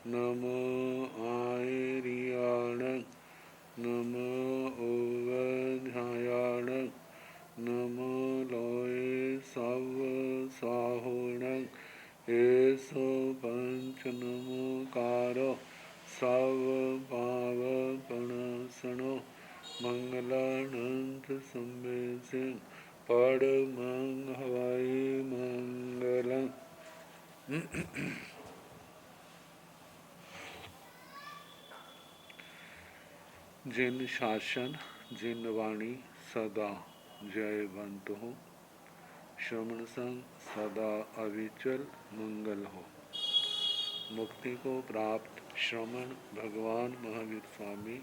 नमो आयर्याण नमो ओवध्यायाण नमो लोये सव साहुण एसो पंच नमोकारो सव पावपणसनो मंगलानंत संवेसिं परमं हवाई मंगलम्। जिन शासन जिन वाणी सदा जयवंत हो, श्रवण संग सदा अविचल मंगल हो। मुक्ति को प्राप्त श्रमण भगवान महावीर स्वामी,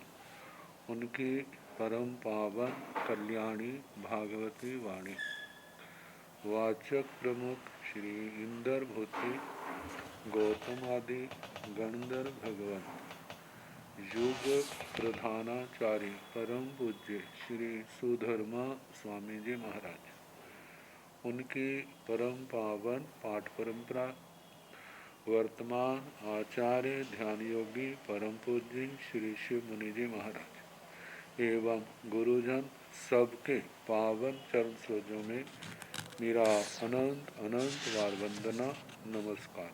उनकी परम पावन कल्याणी भागवती वाणी। वाचक प्रमुख श्री इंदर भूति गौतम आदि गणधर भगवान, युग प्रधानाचार्य परम पूज्य श्री सुधर्मा स्वामी जी महाराज, उनकी परम पावन पाठ परंपरा, वर्तमान आचार्य ध्यान योगी परम पूज्य श्री शिव मुनि जी महाराज एवं गुरुजन सबके पावन चरण सरोजों में मेरा अनंत अनंत बार वंदना नमस्कार।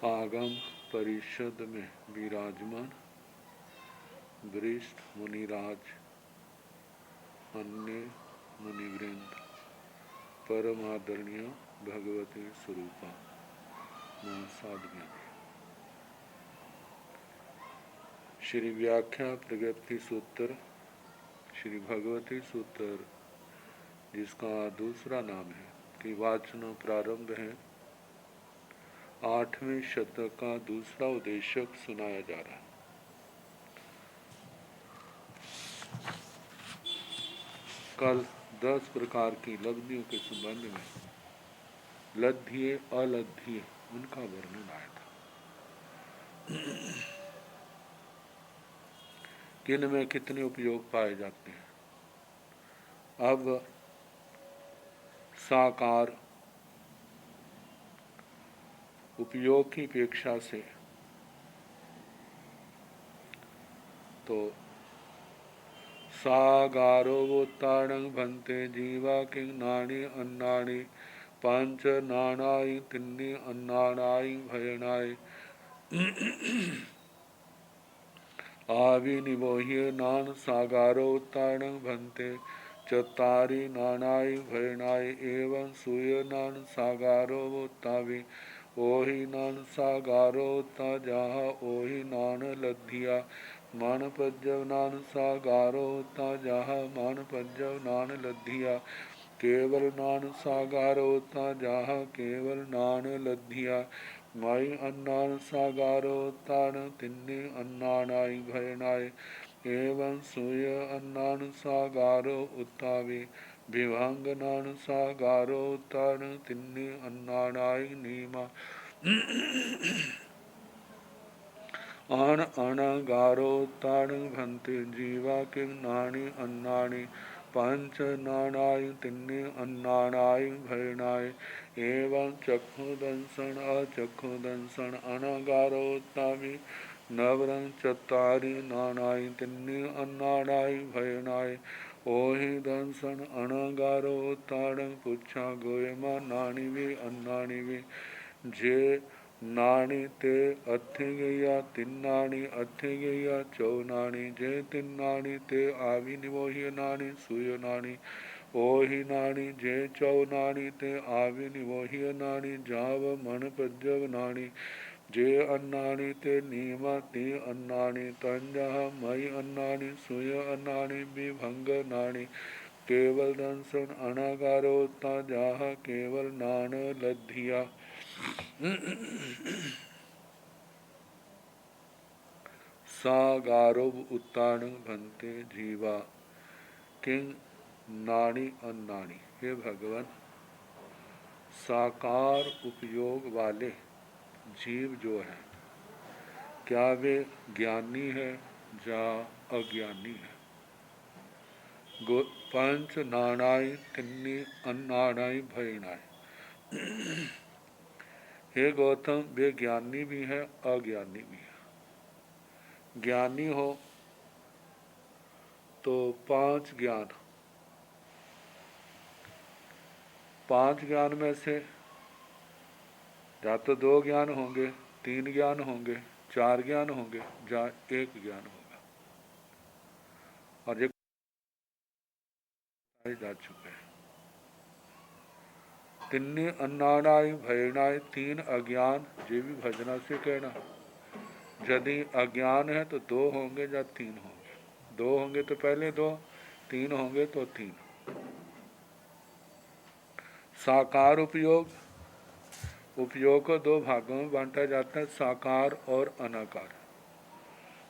आगम परिषद में विराजमान वरिष्ठ मुनिराज, अन्य मुनिवृंद, परम आदरणीय भगवती स्वरूपा साधुज्ञानी, श्री व्याख्या प्रगति सूत्र श्री भगवती सूत्र, जिसका दूसरा नाम है कि वाचन प्रारंभ है। 8वें शतक का दूसरा उद्देशक सुनाया जा रहा है। कल 10 प्रकार की लब्धियों के संबंध में लब्धिये अलब्धिये उनका वर्णन आया था। किन में कितने उपयोग पाए जाते हैं। अब साकार उपयोग की अपेक्षा से तो सागारो वोत्तारणं भन्ते जीवा किं नानी अन्नानि पंच नानाई तिन्नी अन्नानाई भयनाय आविनिवोह्य नान सागारो उत्तारणं भन्ते चत्तारि नानाई भयनाय एवं सूय नान सागारो वोत्तावि ओहि नान सागारो उत्ता जहा ओहि नान लद्धिया मान पज्जव नान सागारो उत्ता जहा मान पज्जव नान लद्धिया केवल नान सागारो उत्ता जहा केवल नान लद्धिया माई अन्नान सागारो उत्तान तिन्नी अन्नानाई भयनाय एवं सूय अन्नान सागारो उत्तावि विभंग नान सागारो उत्तान तिन्नी अन्नानाई नीमा आन अनागारो उत्तान भन्ते जीवा किं नानी अन्नानि पंच नानाय तिन्नी अन्नानाय भयनाय एवं चक्षुदंसन अचक्षुदंसन अनागारो उत्तावि नवरं चत्तारि नानाय तिन्नी अन्नानाय भयनाय ओहि दंसन अनागारो उत्तानं पुच्छा गोयमा नानी वे अन्नानि वे जे नानी ते अथिगया तिन्नानी अथिगया चौनानी जे तिन्नानी ते आविनिवोह्य नानी सूय नानी ओहि नानी जे चौनानी ते आविनिवोह्य नानी जाव मन पज्जव नानी जे अन्नानी ते नीमा ते अन्नानी तंजह मई अन्नानी सूय अन्नानी विभंग नानी केवल दंसन अनागारो ता जाह केवल नान लद्धिया सागारो उत्तान भन्ते जीवा किंग नानी अन्नानी। हे भगवान, साकार उपयोग वाले जीव जो है, क्या वे ज्ञानी है या अज्ञानी है। पंच नानाई तिन्नी अन्नानाई भयनाई। हे गौतम, वे ज्ञानी भी है अज्ञानी भी है। ज्ञानी हो तो 5 ज्ञान, 5 ज्ञान में से या तो 2 ज्ञान होंगे, 3 ज्ञान होंगे, 4 ज्ञान होंगे, या 1 ज्ञान होगा। और ये जा चुके हैं। तिन्नी अन्नानाई भयनाई, 3 अज्ञान जे भी भजना से कहना। यदि अज्ञान है तो 2 होंगे या 3 होंगे। 2 होंगे तो पहले 2, 3 होंगे तो 3। साकार उपयोग, उपयोग को 2 भागों में बांटा जाता है, साकार और अनाकार।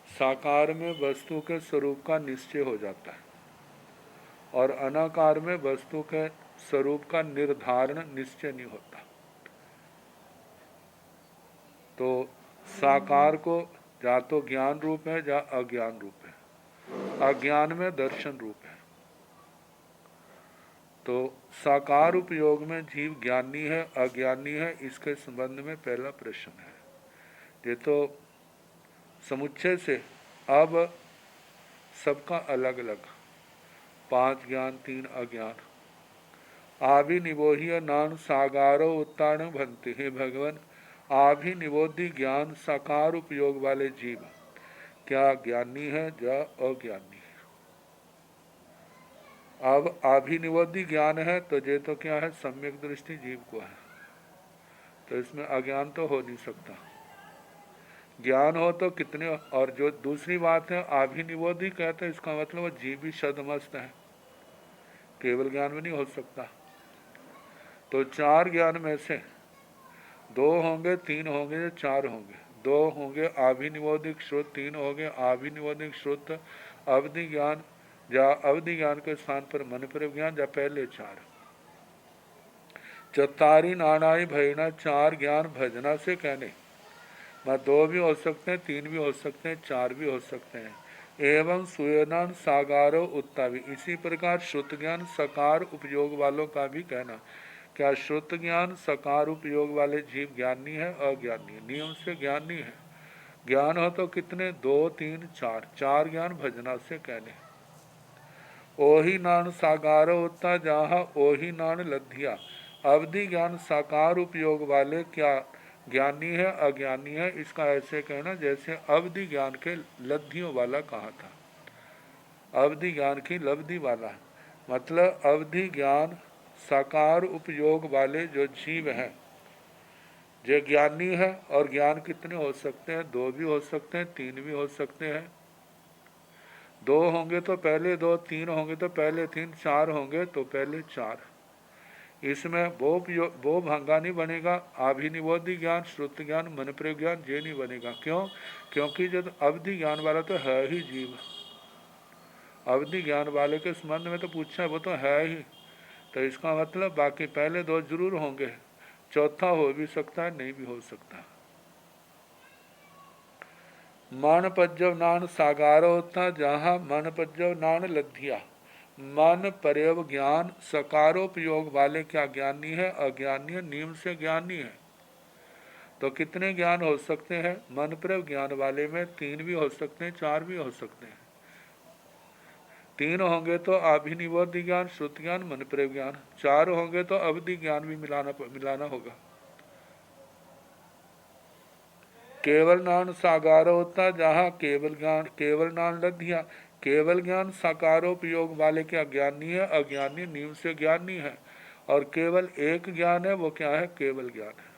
साकार में वस्तु के स्वरूप का निश्चय हो जाता है और अनाकार में वस्तु के स्वरूप का निर्धारण निश्चय नहीं होता। तो साकार को या तो ज्ञान रूप है या अज्ञान रूप है। अज्ञान में दर्शन रूप है। तो साकार उपयोग में जीव ज्ञानी है अज्ञानी है, इसके संबंध में पहला प्रश्न है। ये तो समुच्चय से अब सबका अलग अलग 5 ज्ञान 3 अज्ञान। आभिनिबोह्य नान सागारो उत्तारण भंति। हे भगवान, आभिनिबोधि ज्ञान साकार उपयोग वाले जीव क्या ज्ञानी है या अज्ञानी है? अब आभिनिबोधि ज्ञान है तो ये तो क्या है, सम्यक दृष्टि जीव को है, तो इसमें अज्ञान तो हो नहीं सकता। ज्ञान हो तो कितने, और जो दूसरी बात है आभिनिबोधि कहते हैं, इसका मतलब वो जीव भी सदमस्त है, केवल ज्ञान में नहीं हो सकता। तो 4 ज्ञान में से 2 होंगे, 3 होंगे या 4 होंगे। 2 होंगे आभिनिबोधिक श्रुत, 3 होंगे आभिनिबोधिक श्रुत अवधि ज्ञान, या अवधि ज्ञान के स्थान पर मन पर ज्ञान, या पहले 4। चतारी नानाई भयना, 4 ज्ञान भजना से कहने। 2 भी हो सकते हैं, 3 भी हो सकते हैं, 4 भी हो सकते हैं। एवं सुयनान सागारो उत्तावी, इसी प्रकार श्रुत ज्ञान सकार उपयोग वालों का भी कहना। क्या श्रुत ज्ञान सकार उपयोग वाले जीव ज्ञानी है अज्ञानी है? नियम से ज्ञानी है। ज्ञान हो तो कितने, 2 3 4, 4 ज्ञान भजना से कहने। ओही नान सागारो उत्ता जहाँ ओही नान लद्धिया, अवधि ज्ञान साकार उपयोग वाले क्या ज्ञानी है अज्ञानी है? इसका ऐसे कहना जैसे अवधि ज्ञान के लब्धियों वाला कहा था। अवधि ज्ञान की लब्धि वाला, मतलब अवधि ज्ञान साकार उपयोग वाले जो जीव हैं, जो ज्ञानी है। और ज्ञान कितने हो सकते हैं, 2 भी हो सकते हैं, 3 भी हो सकते हैं। 2 होंगे तो पहले 2, 3 होंगे तो पहले 3, 4 होंगे तो पहले 4। इसमें वो भंगा नहीं बनेगा। आभिनिबोधि ज्ञान श्रुत ज्ञान मन प्रयोग ज्ञान ये नहीं बनेगा। क्यों? क्योंकि जब अवधि ज्ञान वाला तो है ही जीव, अवधि ज्ञान वाले के संबंध में तो पूछा है, वो तो है ही। तो इसका मतलब बाकी पहले 2 जरूर होंगे, चौथा हो भी सकता है, नहीं भी हो सकता। मन पज्जव नान सागारो था, जहाँ मन पज्जव नान लद्धिया, मन पर्यव ज्ञान सकारोपयोग वाले क्या ज्ञानी है अज्ञानी है? नियम से ज्ञानी है। तो कितने ज्ञान हो सकते हैं? मन पर्यव ज्ञान वाले में 3 भी हो सकते हैं, 4 भी हो सकते हैं। 3 होंगे तो आभिनिबोधि ज्ञान श्रुत ज्ञान मन पर्यव ज्ञान, 4 होंगे तो अवधि ज्ञान भी मिलाना होगा। केवल नान सागारो होता, जहाँ केवल नान लद्धिया, केवल ज्ञान साकारोपयोग वाले क्या ज्ञानी है अज्ञानी? नियम से ज्ञानी है। और केवल एक ज्ञान है, वो क्या है? केवल ज्ञान है।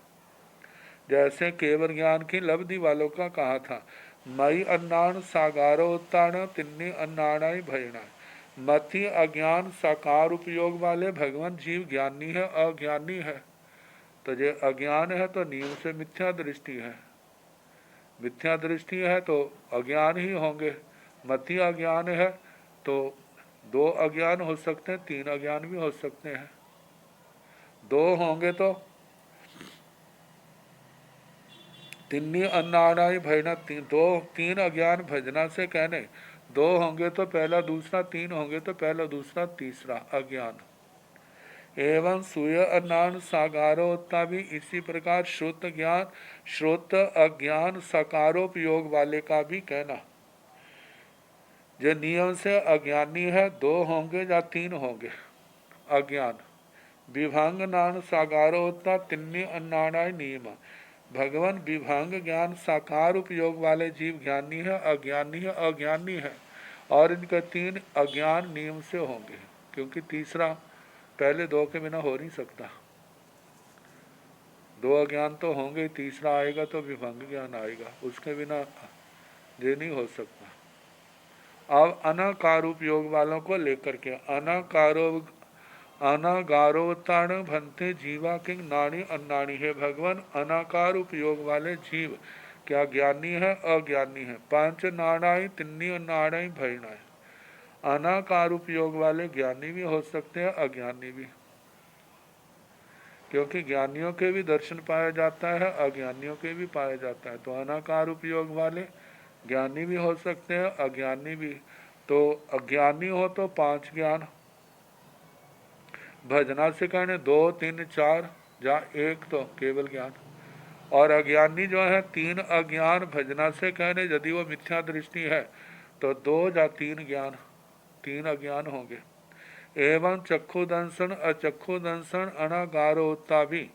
जैसे केवल ज्ञान की लब्धि वालों का कहा था, मई अन्नान सागारो उत्तान तिन्नी अन्नाणाई भयना। मति अज्ञान साकार उपयोग वाले भगवान जीव ज्ञानी है अज्ञानी है? तो ये अज्ञान है तो नियम से मिथ्या दृष्टि है, मिथ्या दृष्टि है तो अज्ञान ही होंगे। मति अज्ञान है तो 2 अज्ञान हो सकते हैं, 3 अज्ञान भी हो सकते हैं। 2 होंगे तो तिन्नी अन्नाणाई भयना, 3 अज्ञान भजना से कहने दो होंगे तो पहला दूसरा, तीन होंगे तो पहला दूसरा तीसरा अज्ञान। एवं सूय अज्ञान साकारोत्ता भी इसी प्रकार श्रुत ज्ञान श्रुत अज्ञान सकारोपयोग वाले का भी कहना। जो नियम से अज्ञानी है, दो होंगे या तीन होंगे अज्ञान। विभंग नान साकारोत्ता तिन्नी अन्नाणाय नियम। भगवान विभंग ज्ञान साकार उपयोग वाले जीव ज्ञानी है, अज्ञानी है, अज्ञानी है, और इनके तीन अज्ञान नियम से होंगे, क्योंकि तीसरा पहले दो के बिना हो नहीं सकता। दो अज्ञान तो होंगे, तीसरा आएगा तो विभंग ज्ञान आएगा, उसके बिना ये नहीं हो सकता। अब अनाकार उपयोग वालों को लेकर के अनागारोताण भंते जीवा किंग नाणी अन्नाणी है। भगवान अनाकार उपयोग वाले जीव क्या ज्ञानी है, अज्ञानी है। पांच नाणाई तिन्नी अन्नाणाई भयनाई। अनाकार उपयोग वाले ज्ञानी भी हो सकते हैं, अज्ञानी भी, क्योंकि ज्ञानियों के भी दर्शन पाया जाता है, अज्ञानियों के भी पाया जाता है। तो अनाकार उपयोग वाले ज्ञानी भी हो सकते हैं, अज्ञानी भी। तो अज्ञानी हो तो पांच ज्ञान भजना से कहने, दो तीन चार या एक तो केवल ज्ञान। और अज्ञानी जो है तीन अज्ञान भजना से कहने, यदि वो मिथ्या दृष्टि है तो दो या तीन ज्ञान, तीन अज्ञान होंगे। एवं चक्षु दर्शन अचक्षु दर्शन अनागारोत्ता भी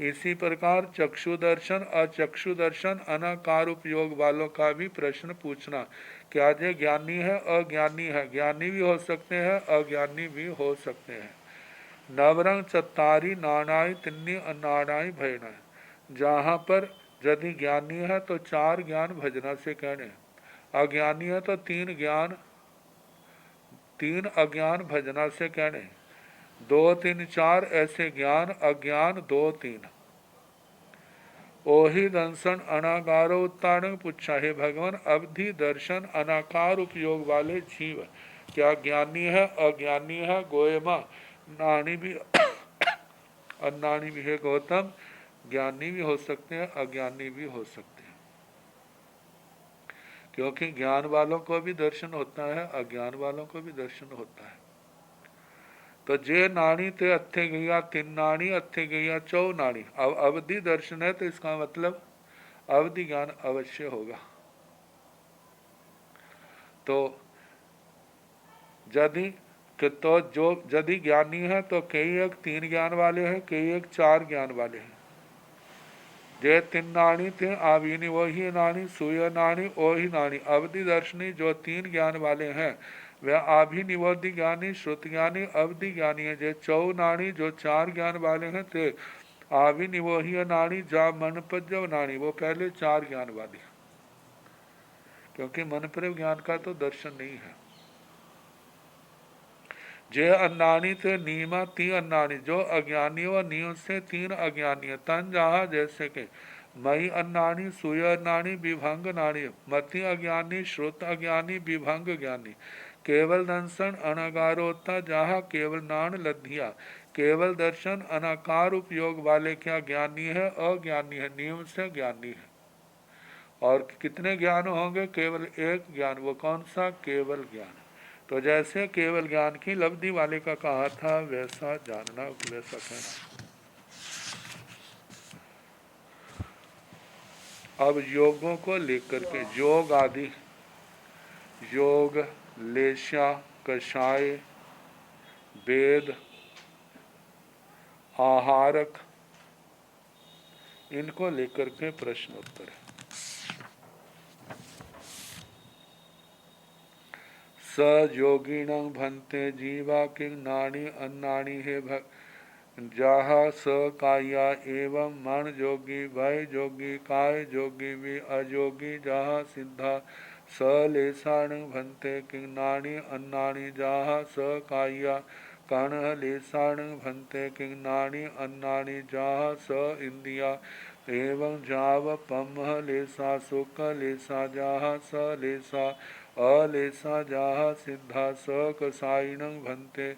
इसी प्रकार चक्षु दर्शन अचक्षु दर्शन अनाकार उपयोग वालों का भी प्रश्न पूछना। क्या ये ज्ञानी है, अज्ञानी है? ज्ञानी भी हो सकते हैं, अज्ञानी भी हो सकते हैं। नवरंग चत्तारी नानाई तिन्नी अनानाई भयनाई। जहाँ पर यदि ज्ञानी है तो चार ज्ञान भजना से कहने, अज्ञानी है तो तीन अज्ञान भजना से कहने, दो तीन चार ऐसे ज्ञान अज्ञान दो तीन। ओही दर्शन अनागारो उत्तारण पूछा है भगवान अवधि दर्शन अनाकार उपयोग वाले जीव क्या ज्ञानी है, अज्ञानी है? गोयमा नानी भी अन्नानी भी है गौतम, ज्ञानी भी हो सकते हैं, अज्ञानी भी हो सकते हैं, क्योंकि ज्ञान वालों को भी दर्शन होता है, अज्ञान वालों को भी दर्शन होता है। तो जे नाणी ते अथे गैया तीन नाणी अथे गैया चौ नाणी। अब अवधि दर्शन है तो इसका मतलब अवधि ज्ञान अवश्य होगा। तो यदि तो जो यदि ज्ञानी है तो कई एक तीन ज्ञान वाले हैं, कई एक चार ज्ञान वाले हैं। जे तीन नाणी थे आवीनी वही नाणी, सूय नाणी वही नाणी। अवधि दर्शनी जो तीन ज्ञान वाले हैं वह आभिनिवोधि ज्ञानी, श्रुत ज्ञानी, अवधि ज्ञानी है। जे चौ नाणी जो चार ज्ञान वाले हैं थे आभिनिवोही नाणी जा मन पज्जव नाणी, वो पहले चार ज्ञान वाले, क्योंकि मन पर ज्ञान का तो दर्शन नहीं है। जे अन्नानी थे नीमा ती अन्नानी, जो अज्ञानी व नियम से तीन अज्ञानी है। तन जहा जैसे के मई अन्नानी सूय अन्नानी विभंग नानी, मति अज्ञानी श्रुत अज्ञानी विभंग ज्ञानी। केवल दर्शन अनागारोत्ता जहा केवल नान लद्धिया, केवल दर्शन अनाकार उपयोग वाले क्या ज्ञानी है, अज्ञानी है, नियम से ज्ञानी है। और कितने ज्ञान होंगे? केवल एक ज्ञान। वो कौन सा? केवल ज्ञान। तो जैसे केवल ज्ञान की लब्धि वाले का कहा था वैसा जानना, वैसा कहना। अब योगों को लेकर के योग आदि, योग, लेशा, कषाय, वेद, आहारक, इनको लेकर के प्रश्न उत्तर है। स योगिण भन्ते जीवा किं नाणी अन्नाणी हे जहा स काया एवं मन जोगी भय जोगी काय जोगी भी अयोगी जहा सिद्धा स लेसाण भन्ते किं नाणी अन्नाणी जहा स काया कण लेसाण भन्ते किं नाणी अन्नाणी जहा स इंदिया एवं जाव पम लेसा सुख लेसा जहा स लेसा अलेसा जहा सिद्धा स कसाइण भन्ते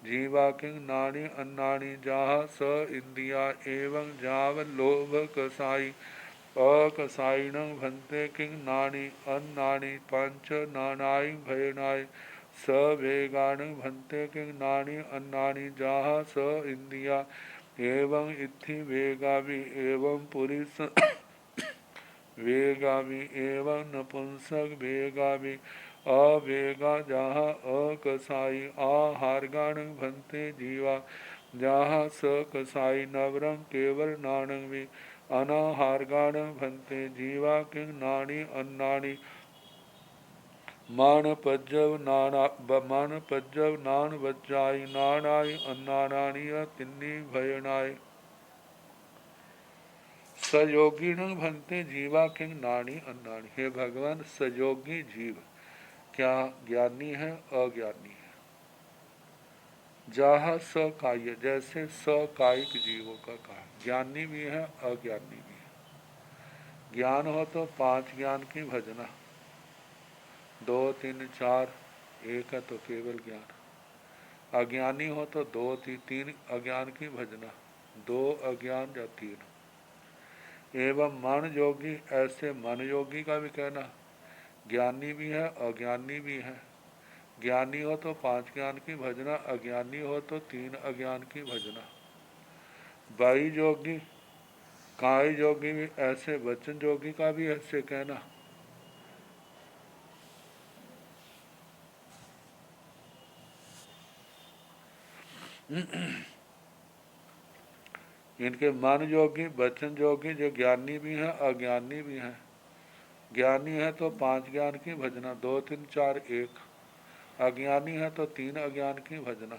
जीवा किं नाणी अन्नाणी जहा स इंदिया एवं जाव लोभ कसाई अकसायिणं भन्ते किं नानी अन्नानि पंच नानाय भयनाय स वेगान भन्ते किं नानी अन्नानि जाहा स इंद्रिया एवं इत्थि वेगावि एवं पुरुष वेगावि एवं नपुंसक वेगावि अवेगा जहाँ अकसाई आहारगाण भन्ते जीवा जहाँ स कसाई नवरंग केवल नाणं वि अनाहारगाण भन्ते जीवा किं नाणी अन्नानि मान पज्जव नान वज्जाई नाणाय अन्नानानि तिन्नी भयनाय सयोगिण भन्ते जीवा किंग नानी अन्नानी। हे भगवान, सयोगी जीव क्या ज्ञानी है अज्ञानी है? जहाँ सकाय, जैसे सकायिक जीवों का कहा, ज्ञानी भी है अज्ञानी भी है। ज्ञान हो तो 5 ज्ञान की भजना, 2 3 4 एक है तो केवल ज्ञान। अज्ञानी हो तो 2 3 अज्ञान की भजना, 2 अज्ञान या 3। एवं मन योगी, ऐसे मन योगी का भी कहना, ज्ञानी भी है अज्ञानी भी है। ज्ञानी हो तो 5 ज्ञान की भजना, अज्ञानी हो तो 3 अज्ञान की भजना। बाई योगी, काय योगी भी ऐसे, वचन योगी का भी ऐसे कहना। इनके मन योगी, वचन योगी जो ज्ञानी भी हैं अज्ञानी भी हैं। ज्ञानी है तो 5 ज्ञान की भजना, 2 3 4 1। अज्ञानी है तो 3 अज्ञान की भजना।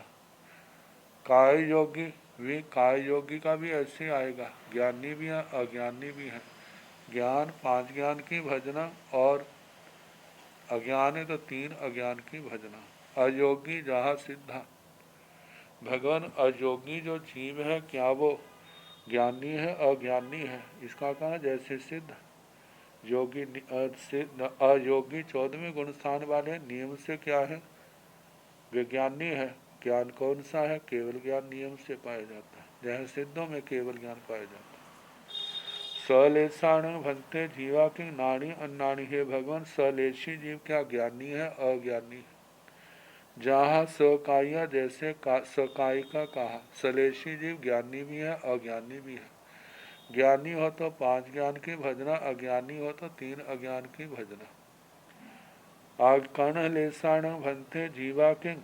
काय योगी भी, काय योगी का भी ऐसे आएगा, ज्ञानी भी है अज्ञानी भी है। ज्ञान 5 ज्ञान की भजना और अज्ञान है तो 3 अज्ञान की भजना। अयोगी जहाँ सिद्धा, भगवान अयोगी जो जीव है क्या वो ज्ञानी है अज्ञानी है? इसका कहा जैसे सिद्ध योगी अयोगी 14वें गुण स्थान वाले नियम से क्या है? विज्ञानी है। ज्ञान कौन सा है? केवल ज्ञान नियम से पाया जाता है, जहाँ सिद्धों में केवल ज्ञान पाया जाता है। सलेशाण भंते जीवा की नानी अन्नानी। है भगवान, सलेशी जीव क्या ज्ञानी है अज्ञानी है? जहाँ सकाया, जैसे सकाई का कहा, सलेशी जीव ज्ञानी भी है अज्ञानी भी है। ज्ञानी हो तो 5 ज्ञान की भजना, अज्ञानी हो तो 3 अज्ञान की भजना। आग कर्ण लेसाण भंते जीवा किंग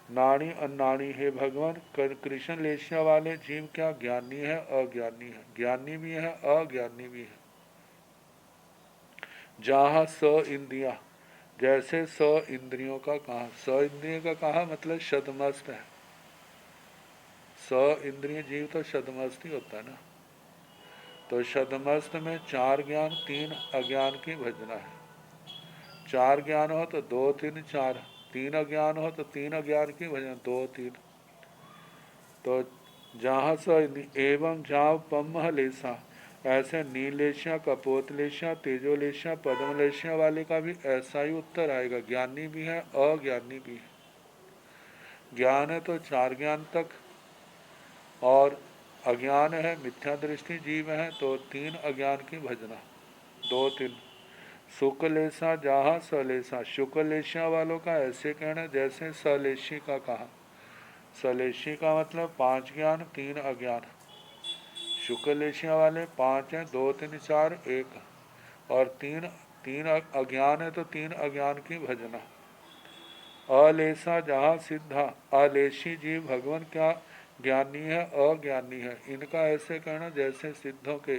नानी अन्नानी। है भगवान, कृष्ण लेशिया वाले जीव क्या ज्ञानी है अज्ञानी है? ज्ञानी भी है अज्ञानी भी है। जहाँ स इंद्रिया, जैसे 100 इंद्रियों का कहा, 100 इंद्रियों का कहा मतलब शतमस्त है। 100 इंद्रिय जीव तो शतमस्त ही होता है ना। तो शतमस्त में 4 ज्ञान 3 अज्ञान की भजना है। 4 ज्ञान हो तो 2 3 4, 3 अज्ञान हो तो 3 अज्ञान की भजना 2 3। तो जहाँ स एवं जहाँ पम्ह लेसा, ऐसे नीलेशिया कपोतलेशिया तेजोलेशिया पद्मलेशिया वाले का भी ऐसा ही उत्तर आएगा। ज्ञानी भी है अज्ञानी भी है। ज्ञान है तो 4 ज्ञान तक, और अज्ञान है मिथ्या दृष्टि जीव है तो 3 अज्ञान की भजना 2 3। शुक्लेशा जहाँ सलेशा, शुक्लेशिया वालों का ऐसे कहना जैसे सलेशी का कहा। सलेशी का मतलब 5 ज्ञान 3 अज्ञान। शुक्लेशिया वाले 5 हैं, 2 3 4 1, और 3 अज्ञान है तो 3 अज्ञान की भजना। अलेसा जहाँ सिद्धा, अलेशी जीव भगवान क्या ज्ञानी है अज्ञानी है? इनका ऐसे कहना जैसे सिद्धों के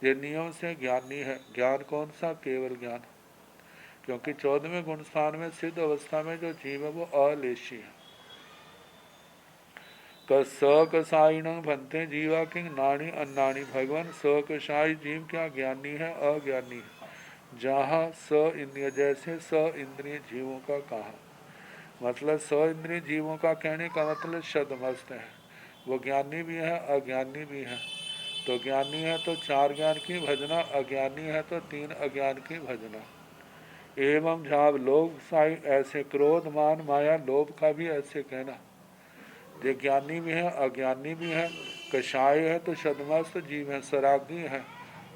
ये नियम से ज्ञानी है। ज्ञान कौन सा? केवल ज्ञान, क्योंकि 14वें गुण स्थान में सिद्ध अवस्था में जो जीव है वो अलेशी है। सकसायिण भंते जीवा किंग नानी अन्नानी। भगवान, सकसाई जीव क्या ज्ञानी है अज्ञानी है? जहाँ स इंद्रिय, जैसे स इंद्रिय जीवों का कहा, मतलब 100 इंद्रिय जीवों का कहने का मतलब शतमस्त है। वो ज्ञानी भी है अज्ञानी भी है। तो ज्ञानी है तो 4 ज्ञान की भजना, अज्ञानी है तो 3 अज्ञान की भजना। एवं जहाँ लोभ साई, ऐसे क्रोध मान माया लोभ का भी ऐसे कहना। ये ज्ञानी भी है अज्ञानी भी है। कषाय है तो शतमस्त जीव है, सरागी है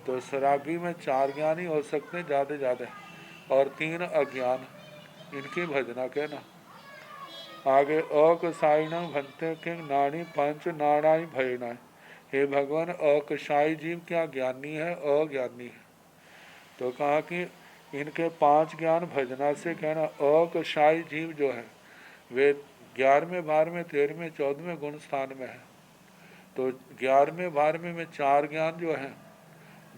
तो सरागी में 4 ज्ञान ही हो सकते हैं ज़्यादा ज़्यादा, और 3 अज्ञान, इनकी भजना कहना। आगे अकसाइणम भंते किंग नाणी पंच नाणाई भयना। हे भगवान, अकसाई जीव क्या ज्ञानी है, अज्ञानी है? तो कहा कि इनके 5 ज्ञान भजना से कहना। अकसाई जीव जो है वे 11वें 12वें 13वें 14वें गुण स्थान में है। तो 11वें 12वें में 4 ज्ञान जो है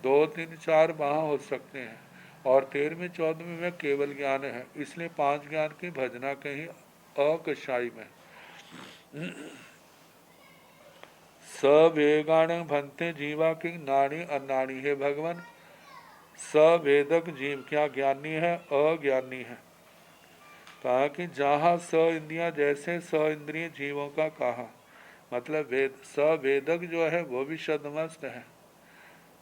2 3 4 वहाँ हो सकते हैं, और 13वें 14वें में केवल ज्ञान है, इसलिए 5 ज्ञान की भजना कहीं अकशाई में। सवेगाण भंते जीवा की नाणी अनाणी। है भगवान, सवेदक जीव क्या ज्ञानी है, अज्ञानी है? कहा कि जहाँ स इंद्रियाँ जैसे स इंद्रिय जीवों का कहा, मतलब वेद सवेदक जो है वो भी शब्दमस्त है,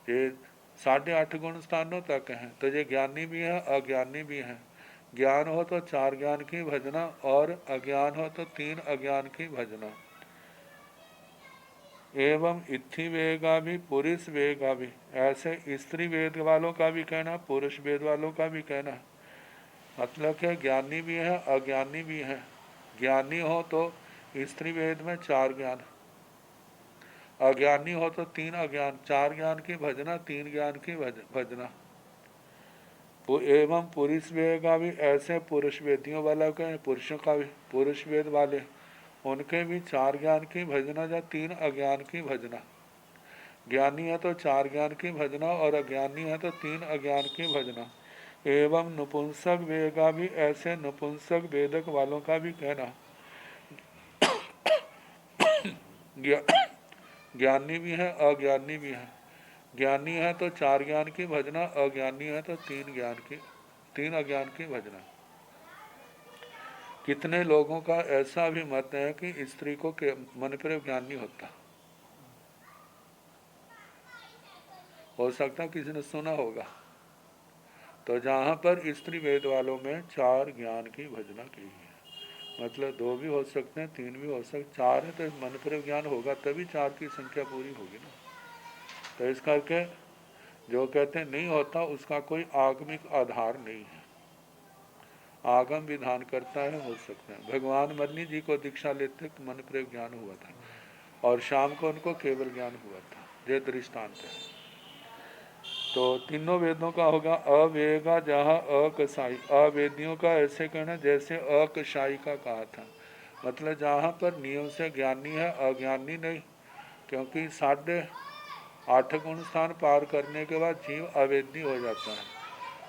ये 8.5 गुण स्थानों तक हैं, तो ये ज्ञानी भी है अज्ञानी भी है। ज्ञान हो तो 4 ज्ञान की भजना, और अज्ञान हो तो 3 अज्ञान की भजना। एवं इत्थि वेगा भी पुरुष वेगा भी, ऐसे स्त्री वेद वालों का भी कहना, पुरुष वेद वालों का भी कहना। मतलब कि ज्ञानी भी है अज्ञानी भी है। ज्ञानी हो तो स्त्री वेद में 4 ज्ञान, अज्ञानी हो तो 3 अज्ञान, 4 ज्ञान की भजना 3 ज्ञान की भजना। एवं पुरुष वेद का भी, ऐसे पुरुष वेदियों वाला का, पुरुषों का भी, पुरुष वेद वाले उनके भी 4 ज्ञान की भजना या 3 अज्ञान की भजना। ज्ञानी है तो 4 ज्ञान की भजना, और अज्ञानी है तो 3 अज्ञान की भजना। एवं नपुंसक वेद का भी, ऐसे नपुंसक वेदक वालों का भी कहना। ज्ञानी भी है अज्ञानी भी है। ज्ञानी है तो 4 ज्ञान की भजना, अज्ञानी है तो 3 अज्ञान की भजना। कितने लोगों का ऐसा भी मत है कि स्त्री को मन पर ज्ञान नहीं होता। हो सकता किसी ने सुना होगा। तो जहाँ पर स्त्री वेद वालों में 4 ज्ञान की भजना की है, मतलब 2 भी हो सकते हैं 3 भी हो सकते, 4 है तो मन पर ज्ञान होगा तभी 4 की संख्या पूरी होगी ना। तो इस करके जो कहते हैं नहीं होता उसका कोई आगमिक आधार नहीं है, आगम विधान करता है, हो सकता है। भगवान मन्नी जी को दीक्षा लेते मन पर ज्ञान हुआ था, और शाम को उनको केवल ज्ञान हुआ था, ये दृष्टांत है। तो तीनों वेदों का होगा अवेगा जहाँ अकसाई, अवेदियों का ऐसे कहना जैसे अकसाई का कहा था, मतलब जहाँ पर नियम से ज्ञानी है अज्ञानी नहीं, क्योंकि 8.5 गुण स्थान पार करने के बाद जीव अवेदी हो जाता है।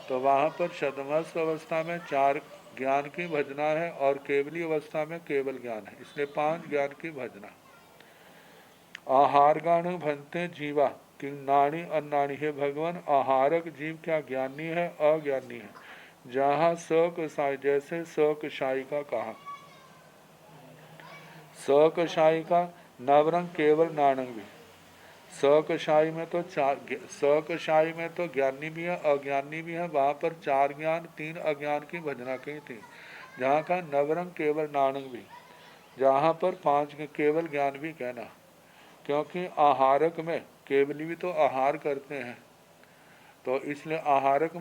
तो वहाँ पर शतमस्त अवस्था में 4 ज्ञान की भजना है, और केवली अवस्था में केवल ज्ञान है, इसलिए 5 ज्ञान की भजना। आहार गाण भनते जीवा कि नाणी अन्नाणी। है भगवान, आहारक जीव क्या ज्ञानी है अज्ञानी है? जहाँ सकसाई, जैसे सकसाई का कहा, सकसाई का नवरंग केवल नानंग भी। सकसाई में तो सकसाई में तो ज्ञानी भी है अज्ञानी भी है, वहाँ पर 4 ज्ञान 3 अज्ञान की भजना की थी। जहाँ का नवरंग केवल नानंग भी, जहाँ पर 5 केवल ज्ञान भी कहना, क्योंकि आहारक में केवली भी तो आहार करते हैं, तो इसलिए आहारक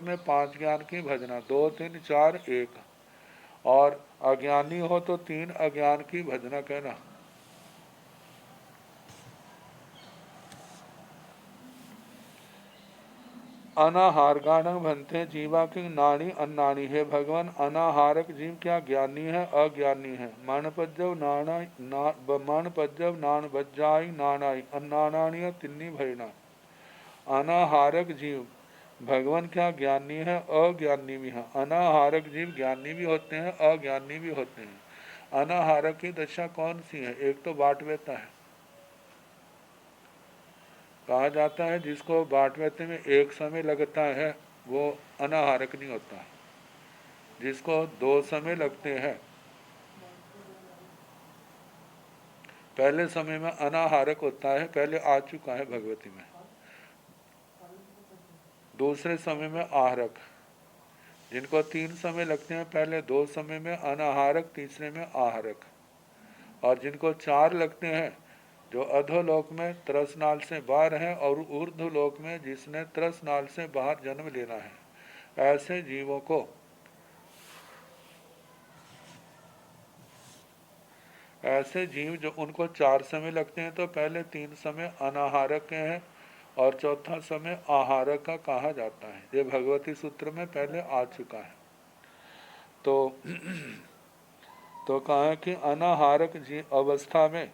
में 5 ज्ञान की भजना, 2 3 4 1, और अज्ञानी हो तो 3 अज्ञान की भजना कहना। अनाहार गाणं बनते जीवा की नाणी अन्नाणी। है भगवान, अनाहारक जीव क्या ज्ञानी है अज्ञानी है? मन पज्जव मन पज्जव नान बज्जाई नानाई अन्नाणाणी तिन्नी भयना। अनाहारक जीव भगवान क्या ज्ञानी है अज्ञानी भी है। अनाहारक जीव ज्ञानी भी होते हैं अज्ञानी भी होते हैं। अनाहारक की दशा कौन सी है? एक तो बाटवेता है, कहा जाता है जिसको बाटवेते में एक समय लगता है वो अनाहारक नहीं होता, जिसको 2 समय लगते हैं पहले समय में अनाहारक होता है, पहले आ चुका है भगवती में। दूसरे समय में आहारक, जिनको 3 समय लगते हैं, पहले 2 समय में अनाहारक, तीसरे में आहारक। और जिनको 4 लगते हैं जो अधोलोक में त्रसनाल से बाहर है और ऊर्ध्वलोक में जिसने त्रसनाल से बाहर जन्म लेना है, ऐसे जीवों को ऐसे जीव जो उनको 4 समय लगते हैं, तो पहले 3 समय अनाहारक के हैं और चौथा समय आहारक का कहा जाता है। ये भगवती सूत्र में पहले आ चुका है। तो कहा है कि अनाहारक अवस्था में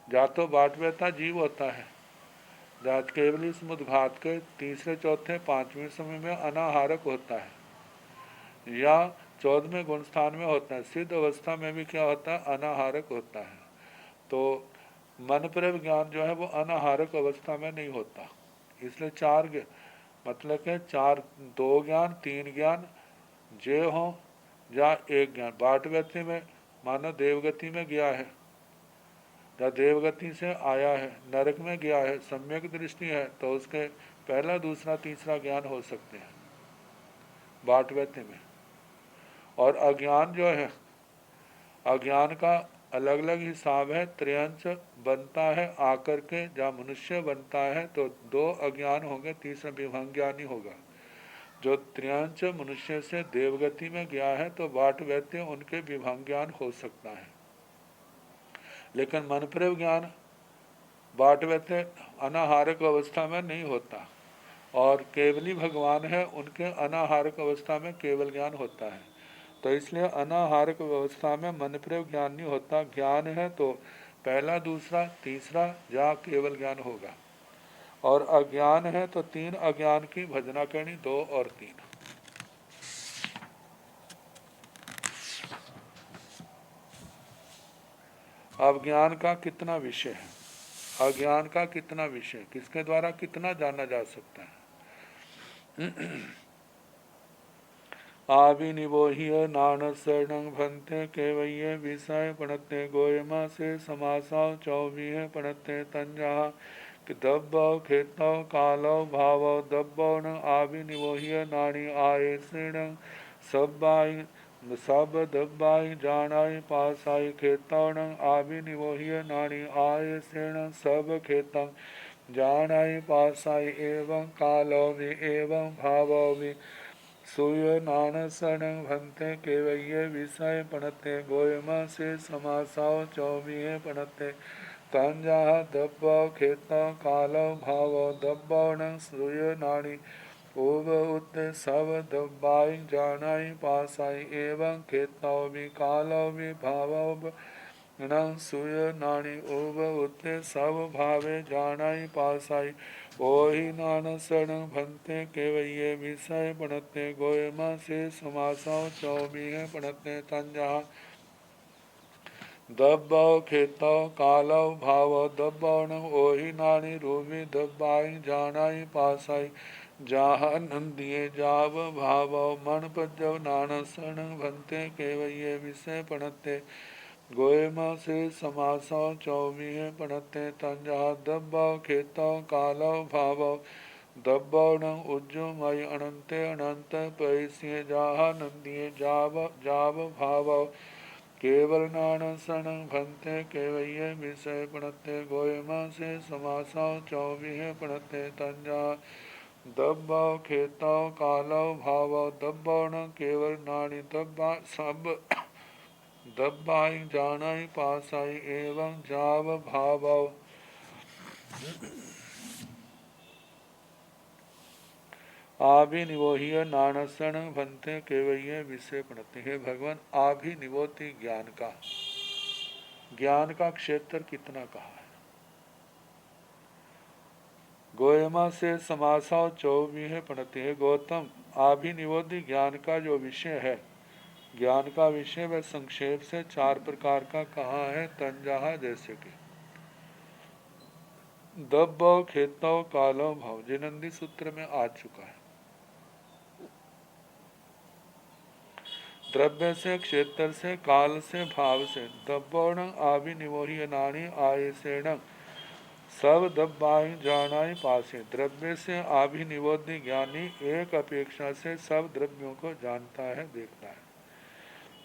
जा तो बाटवेता जीव होता है, जात केवली समुद्घात के तीसरे चौथे पांचवें समय में अनाहारक होता है, या 14वें गुण स्थान में होता है। सिद्ध अवस्था में भी क्या होता है, अनाहारक होता है। तो मन पर ज्ञान जो है वो अनाहारक अवस्था में नहीं होता। इसलिए 4 मतलब के 4 2 ज्ञान 3 ज्ञान जे हो या 1 ज्ञान। बाट गति में मानो देवगति में गया है या देवगति से आया है, नरक में गया है, सम्यक दृष्टि है, तो उसके पहला दूसरा तीसरा ज्ञान हो सकते हैं बाट गति में। और अज्ञान जो है, अज्ञान का अलग अलग हिसाब है। त्रियंच बनता है आकर के, जहाँ मनुष्य बनता है तो 2 अज्ञान होंगे, तीसरा विभंग ज्ञानी होगा। जो त्रियंच मनुष्य से देवगति में गया है तो बाट वैत्य उनके विभंग ज्ञान हो सकता है, लेकिन मन प्रेव ज्ञान बाट वैत्य अनाहारक अवस्था में नहीं होता। और केवली भगवान है, उनके अनाहारक अवस्था में केवल ज्ञान होता है। तो इसलिए अनाहारक अवस्था में मन प्रेव ज्ञान नहीं होता। ज्ञान है तो पहला दूसरा तीसरा या केवल ज्ञान होगा। और अज्ञान है तो 3 अज्ञान की भजना करनी, 2 और 3। अब ज्ञान का कितना विषय है, अज्ञान का कितना विषय, किसके द्वारा कितना जाना जा सकता है। आविनिवोह्य नान शरणं भंते केवये विषय पणते गोयमा से समासाव 24 पणते तंजा दब्बव खेतव कालव भावव दब्बव न आविनिवोह्य नानी आये श्रेण सब्बाई सब दब्बाई जानाई पासाई खेतव न आविनिवोह्य नानी आये श्रेण सब खेतव जानाई पासाई एवं कालव एवं भावव सूय नान शरण भंते केवये विषय पणते गोयमा से समासाव 24 पणते तंजा दब्बव खेतव कालव भावव दब्बव न सूय नानी उब उत सब दब्बाई जानाई पासाई एवं खेतव भी कालव भी भावव न सूय नानी उब उत सब भावे जानाई पासाई ओहि नान शरण भंते केवये विषय पणते गोयमा से समासाव 24 पणते तंजा दब्बव खेतव कालव भावव दब्बव न ओहि नानी रूबी दब्बाई जानाई पासाई जाह नंदिये जाव भावव मन पज्जव नान शरण भंते केवये विषय पणते गोयमा से समासाव 24 पणते तंजा दब्बव खेतव कालव भावव दब्बव न उज्जुमय अनंते अनंत पैस्य जाह नंदिये जाव जाव भावव केवल नान शरण भंते केवये विषय पणते गोयमा से समासाव 24 पणते तंजा दब्बव खेतव कालव भावव दब्बव न केवल नानी दब्बा सब दब्बाई जानाई पासाई एवं जाव भावव आभिनिवोह्य नानसण भंते केवये विषय पणते। हे भगवान, आभिनिवोति ज्ञान का क्षेत्र कितना कहा है। गोयमा से समासाव 24 पणते। हे गौतम, आभिनिवोति ज्ञान का जो विषय है, ज्ञान का विषय वह संक्षेप से 4 प्रकार का कहा है। तंजाहा जैसे कि दब्बव खेतव कालव भाव, जिनंदी सूत्र में आ चुका है। द्रव्य से, क्षेत्र से, काल से, भाव से दब्बव आभिनिवोह्य नानी आये सेण सब दब्बाई जानाई पासे। द्रव्य से आभिनिवोध्य ज्ञानी एक अपेक्षा से सब द्रव्यों को जानता है, देखता है।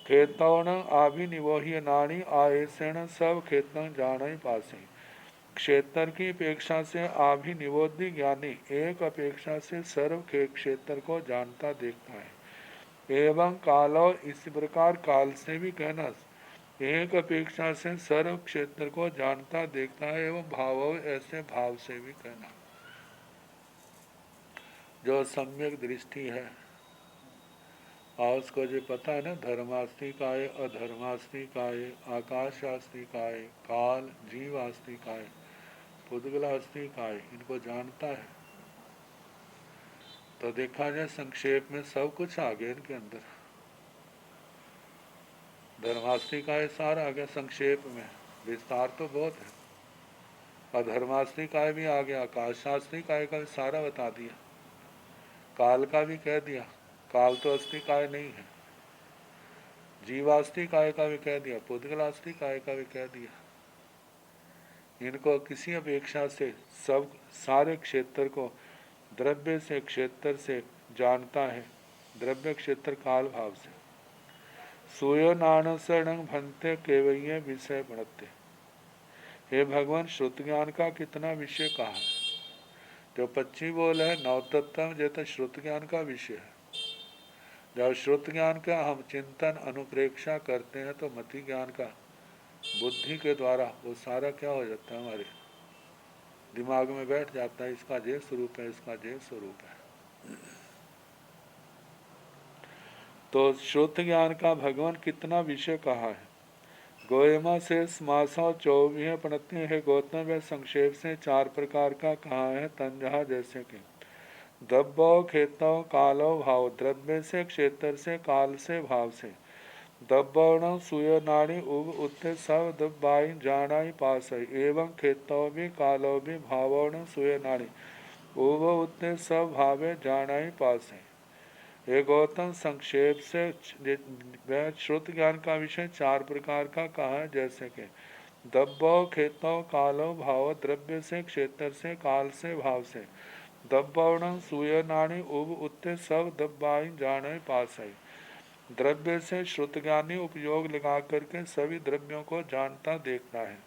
खेतव आभिनिवोह्य नानी आये सेण सब खेतव जानाई पासे। क्षेत्र की अपेक्षा से अभिनिवोधि ज्ञानी एक अपेक्षा से सर्व के क्षेत्र को जानता देखता है। एवं कालो इसी प्रकार काल से भी कहना एक अपेक्षा से सर्व क्षेत्र को जानता देखता है। एवं भाव ऐसे भाव से भी कहना जो सम्यक दृष्टि है। और उसको जो पता है ना, धर्मास्ति काय, अधर्मास्ति काय, आकाशास्ति काय, काल जीवास्ति काय, पुद्गलास्ति काय, इनको जानता है। तो देखा जाए संक्षेप में सब कुछ आ गया इनके अंदर। धर्मास्ति काय सारा आ गया संक्षेप में, विस्तार तो बहुत है। अधर्मास्ति काय भी आ गया, आकाशास्ति काय का भी सारा बता दिया, काल का भी कह दिया, काल तो अस्थि काय नहीं है। जीवास्ति काय का भी कह दिया, पुद्गलास्ति काय का भी कह दिया। इनको किसी अपेक्षा से सब सारे क्षेत्र को द्रव्य से क्षेत्र से जानता है, द्रव्य क्षेत्र काल भाव से। सूयो नाणसरण भंते केवय विषय बनते। हे भगवान, श्रुत ज्ञान का कितना विषय कहा है। जो 25 बोल है नवतत्व जो तो श्रुत ज्ञान का विषय है। जब श्रुत ज्ञान का हम चिंतन अनुप्रेक्षा करते हैं तो मति ज्ञान का बुद्धि के द्वारा वो सारा क्या हो जाता है, हमारे दिमाग में बैठ जाता है, इसका ये स्वरूप है, इसका ये स्वरूप है। तो श्रुत ज्ञान का भगवान कितना विषय कहा है। गोयमा से समासों 24 पढ़ते हैं। गौतम में संक्षेप से 4 प्रकार का कहा है। तंजहा जैसे कि दब्बो खेतो कालो भाव, द्रव्य से क्षेत्र से काल से भाव से। दब्बण सुय नाड़ी उग उत्ते सब दब्बाई जानाई पास एवं खेतो भी कालो भी भावण सुय नाड़ी उग उत्ते सब भावे जानाई पास है। ये गौतम संक्षेप से श्रुत ज्ञान का विषय 4 प्रकार का कहा है। जैसे कि दब्बो खेतो कालो भाव, द्रव्य से क्षेत्र से काल से भाव से। दब्बण सुय नाड़ी उग उत्ते सब दब्बाई जाने पास है। द्रव्य से श्रुत ज्ञानी उपयोग लगा करके सभी द्रव्यों को जानता देखता है।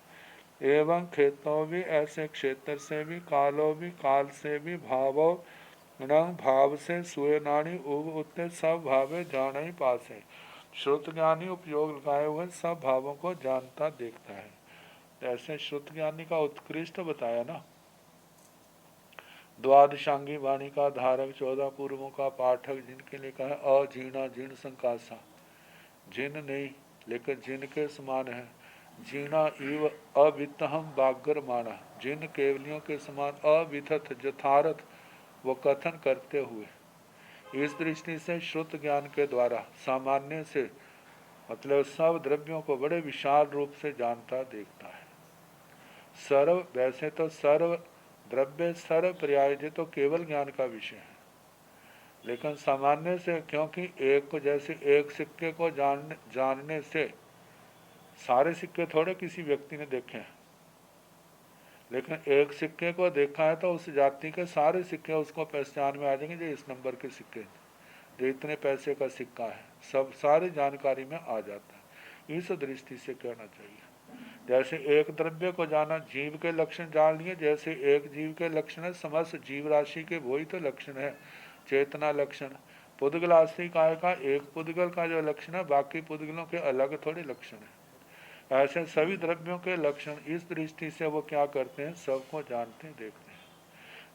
एवं खेतों भी ऐसे क्षेत्र से भी, कालो भी काल से भी, भावो रंग भाव से, सुयनाणी उग उत्ते सब भावे जान ही पास है। श्रुत ज्ञानी उपयोग लगाए हुए सब भावों को जानता देखता है। ऐसे श्रुत ज्ञानी का उत्कृष्ट बताया ना। द्वादशांगी वाणी का धारक, 14 पूर्वों का पाठक, जिनके लिए कहा अजीर्णा जीर्ण संकासा, जिन नहीं लेकिन जिनके समान है। जीना इव अवितहम बागर माना, जिन केवलियों के समान अविथत यथार्थ वो कथन करते हुए। इस दृष्टि से श्रुत ज्ञान के द्वारा सामान्य से मतलब सब द्रव्यों को बड़े विशाल रूप से जानता देखता है। सर्व वैसे तो सर्व द्रव्य सर्व पर्याय तो केवल ज्ञान का विषय है, लेकिन सामान्य से क्योंकि एक को जैसे एक सिक्के को जानने से सारे सिक्के थोड़े किसी व्यक्ति ने देखे हैं, लेकिन एक सिक्के को देखा है तो उस जाति के सारे सिक्के उसको पहचान में आ जाएंगे। जो इस नंबर के सिक्के, जो इतने पैसे का सिक्का है, सब सारी जानकारी में आ जाता है। इस दृष्टि से कहना चाहिए। जैसे एक द्रव्य को जाना, जीव के लक्षण जान लिए, जैसे एक जीव के लक्षण है, समस्त जीव राशि के वही तो लक्षण है, चेतना लक्षण। पुद्गलास्ति काय का एक पुद्गल का जो लक्षण है, बाकी पुद्गलों के अलग थोड़े लक्षण है। ऐसे सभी द्रव्यों के लक्षण इस दृष्टि से वो क्या करते हैं, सबको जानते देखते हैं।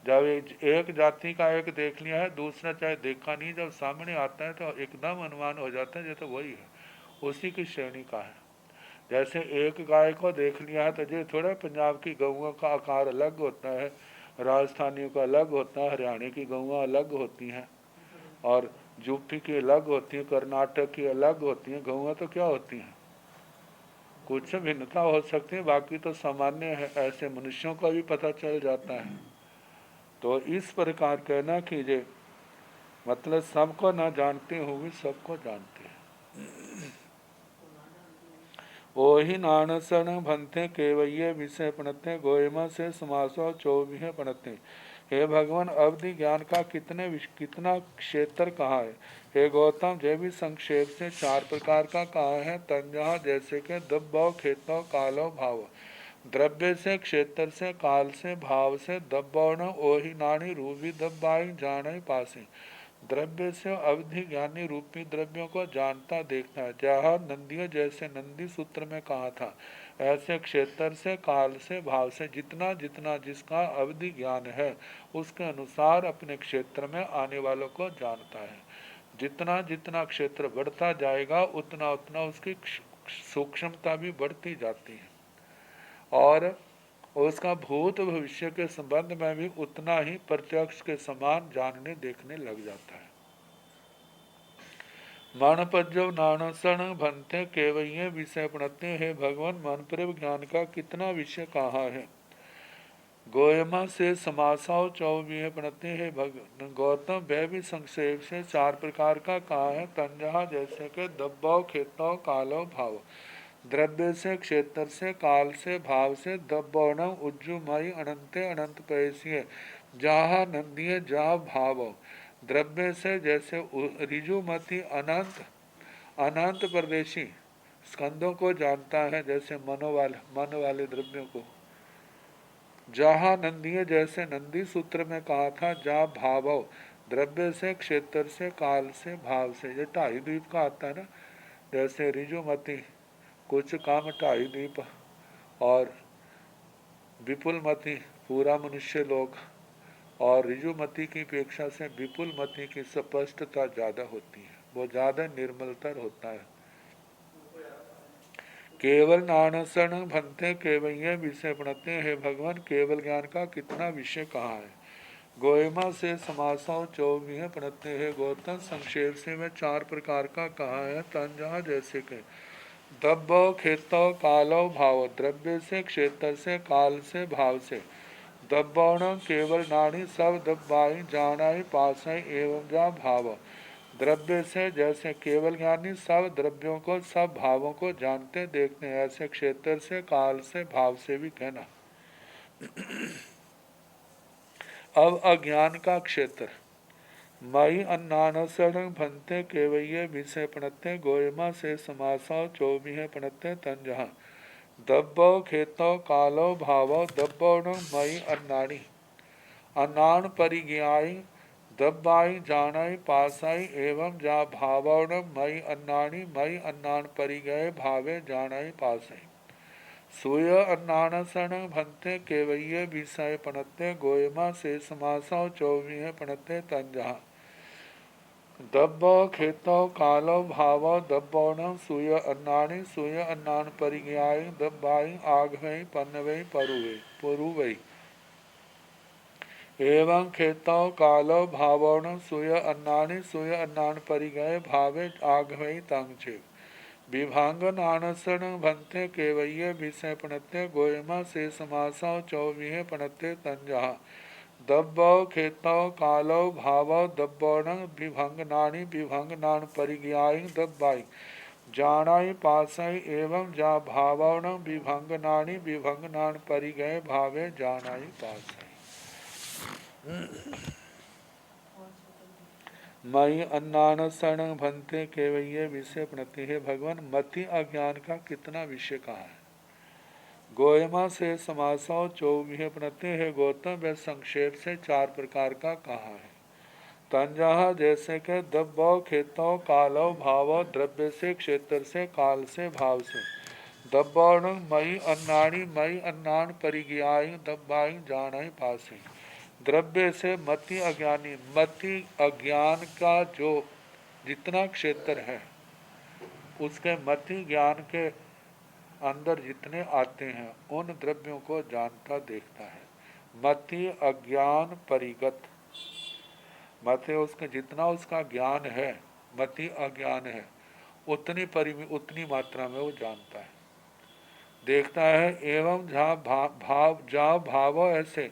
जब एक जाति का एक देख लिया है, दूसरा चाहे देखा नहीं, जब सामने आता है तो एकदम अनुमान हो जाता है ये तो वही है, उसी की श्रेणी का है। जैसे एक गाय को देख लिया है तो ये थोड़ा पंजाब की गऊओं का आकार अलग होता है, राजस्थानियों का अलग होता है, हरियाणा की गऊँ अलग होती हैं, और यूपी की अलग होती है, कर्नाटक की अलग होती हैं। गऊँ तो क्या होती हैं, कुछ भिन्नता हो सकती है, बाकी तो सामान्य है। ऐसे मनुष्यों का भी पता चल जाता है। तो इस प्रकार कहना कीजिए, मतलब सबको ना जानते हुए सबको जानते हैं। ओहि नानसन भंते केवय विषय पढ़ते, गोयमा से समासो 24 पढ़ते। हे भगवान, अवधि ज्ञान का कितना क्षेत्र कहा है। हे गौतम, जय भी संक्षेप से 4 प्रकार का कहा है। तंजहा जैसे के दब्बो खेतो कालो भाव, द्रव्य से, क्षेत्र से, काल से, भाव से, दब्बौण ओहि नाणी रूपी दब्बाई जाने पासे। द्रव्य से अवधि ज्ञानी रूपी द्रव्यों को जानता देखता है। जहाँ नंदियों जैसे नंदी सूत्र में कहा था, ऐसे क्षेत्र से, काल से, भाव से जितना जितना जिसका अवधि ज्ञान है उसके अनुसार अपने क्षेत्र में आने वालों को जानता है। जितना जितना क्षेत्र बढ़ता जाएगा उतना उतना उसकी सूक्ष्मता भी बढ़ती जाती है और उसका भूत भविष्य के संबंध में भी उतना ही प्रत्यक्ष के समान जानने देखने लग जाता है। मन पज्जव नाणसण भनते केवये विषय पढ़ते है। भगवान मन पर ज्ञान का कितना विषय कहा है। गोयमा से समासाव चौबीह पढ़ते है। गौतम वह भी संक्षेप से 4 प्रकार का कहा है। तंजहा जैसे के दब्बाव, खेताव, कालो, भाव। द्रव्य से, क्षेत्र से, काल से, भाव से, दब्बौणम उज्जुमयी अनंते अनंत पैसीय जहाँ नंदिय जहाँ भाव। द्रव्य से जैसे ऋजुमति अनंत अनंत प्रदेशी स्कंदों को जानता है, जैसे मन वाले द्रव्यों को। जहाँ नंदिय जैसे नंदी सूत्र में कहा था, जहाँ भाव द्रव्य से, क्षेत्र से, काल से, भाव से। ये 2.5 द्वीप का आता है ना, जैसे ऋजुमति कुछ काम 2.5 द्वीप और विपुलमति पूरा मनुष्य लोग, और ऋजुमति की अपेक्षा से विपुलमति की स्पष्टता ज़्यादा होती है, वो ज़्यादा निर्मलतर होता है। केवल नाणसण भनते केवय विषय पढ़ते हैं। भगवान केवल ज्ञान का कितना विषय कहा है। गोयमा से समासाओ 24 पढ़ते हैं। गौतम संक्षेप से में 4 प्रकार का कहा है। तंजहा जैसे के दब्बो, खेतो, कालो, भाव। द्रव्य से, क्षेत्र से, काल से, भाव से। दब्बौण केवल नाणी सब दब्बाई जानाई पासाई एवं जा भाव। द्रव्य से जैसे केवल ज्ञानी सब द्रव्यों को, सब भावों को जानते देखते हैं, ऐसे क्षेत्र से, काल से, भाव से भी कहना। अब अज्ञान का क्षेत्र। मई अन्नानसरण भनते केवये विषय पढ़ते। गोयमा से समासा 24 पढ़ते। तंजहा दब्बो, खेतो, कालो, भावो। दब्बौण मई अन्नाणी अन्नान परिज्ञाई दब्बाई जानाई पासाई एवं जा भावण मई अन्नान परिगय भावे जानाई पासाई। सूय अन्नानसण भनते केवये विषय पढ़ते। गोयमा से समासाव 24 पढ़ते। तंजहा दब्बो, खेतो, कालो, भावो। दब्बौण सूय अन्नान परिज्ञाई दब्बाई आघवई पन्नवई परुवई एवं खेतो, कालो, भावोण सूय अन्नान परिगय भावे आघवई तंगचे। विभांग नाणसण भनते केवये विषय पढ़ते। गोयमा से समासाव 24 पढ़ते। तंजहा दब्बो, खेतो, कालो, भावो। दब्बौण विभंग नाण परिज्ञाई दब्बाई जानाई पासाई एवं जा भावोण विभंग नाण परिगय भावे जानाई पासाई। मई अन्नानसण भनते केवये विषय पढ़ते है। भगवान मति अज्ञान का कितना विषय कहा है। गोयमा से समासाव 24 पढ़ते है। गौतम व संक्षेप से 4 प्रकार का कहा है। तंजहा जैसे के दब्बो, खेतो, कालो, भावो। द्रव्य से, क्षेत्र से, काल से, भाव से। दब्बौण मई अन्नान परिज्ञाई दब्बाई जानाई पासी। द्रव्य से मति अज्ञानी, मति अज्ञान का जो जितना क्षेत्र है उसके मति ज्ञान के अंदर जितने आते हैं उन द्रव्यों को जानता देखता है। मति अज्ञान परिगत, मति उसके जितना उसका ज्ञान है, मति अज्ञान है, उतनी मात्रा में वो जानता है देखता है। एवं जहाँ भाव ऐसे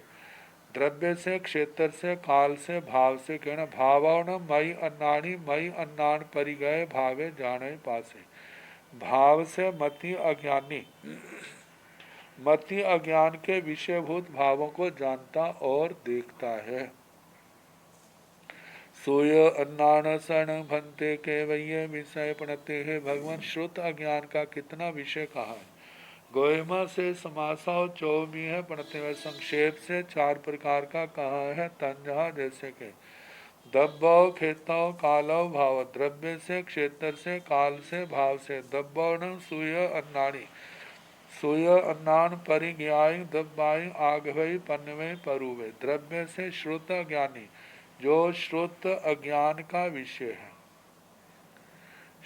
द्रव्य से, क्षेत्र से, काल से, भाव से कहना। भावण मई अन्नान परिगय भावे जाने पासे। भाव से मति अज्ञानी मति अज्ञान के विषयभूत भावों को जानता और देखता है। सूय अन्नानसण भनते केवये विषय पढ़ते है। भगवान श्रुत अज्ञान का कितना विषय कहा है। गोहिमा से समासाओ चौबी है पढ़ते हुए संक्षेप से 4 प्रकार का कहा है तंजहा जैसे के दब्बौ खेताओ कालो भाव द्रव्य से क्षेत्र से काल से भाव से दब्बौण सूय अन्नाणी सूय अन्नान परिज्ञाई दब्बाई आगवई पन्नवे परुवे द्रव्य से श्रुत ज्ञानी जो श्रुत अज्ञान का विषय है।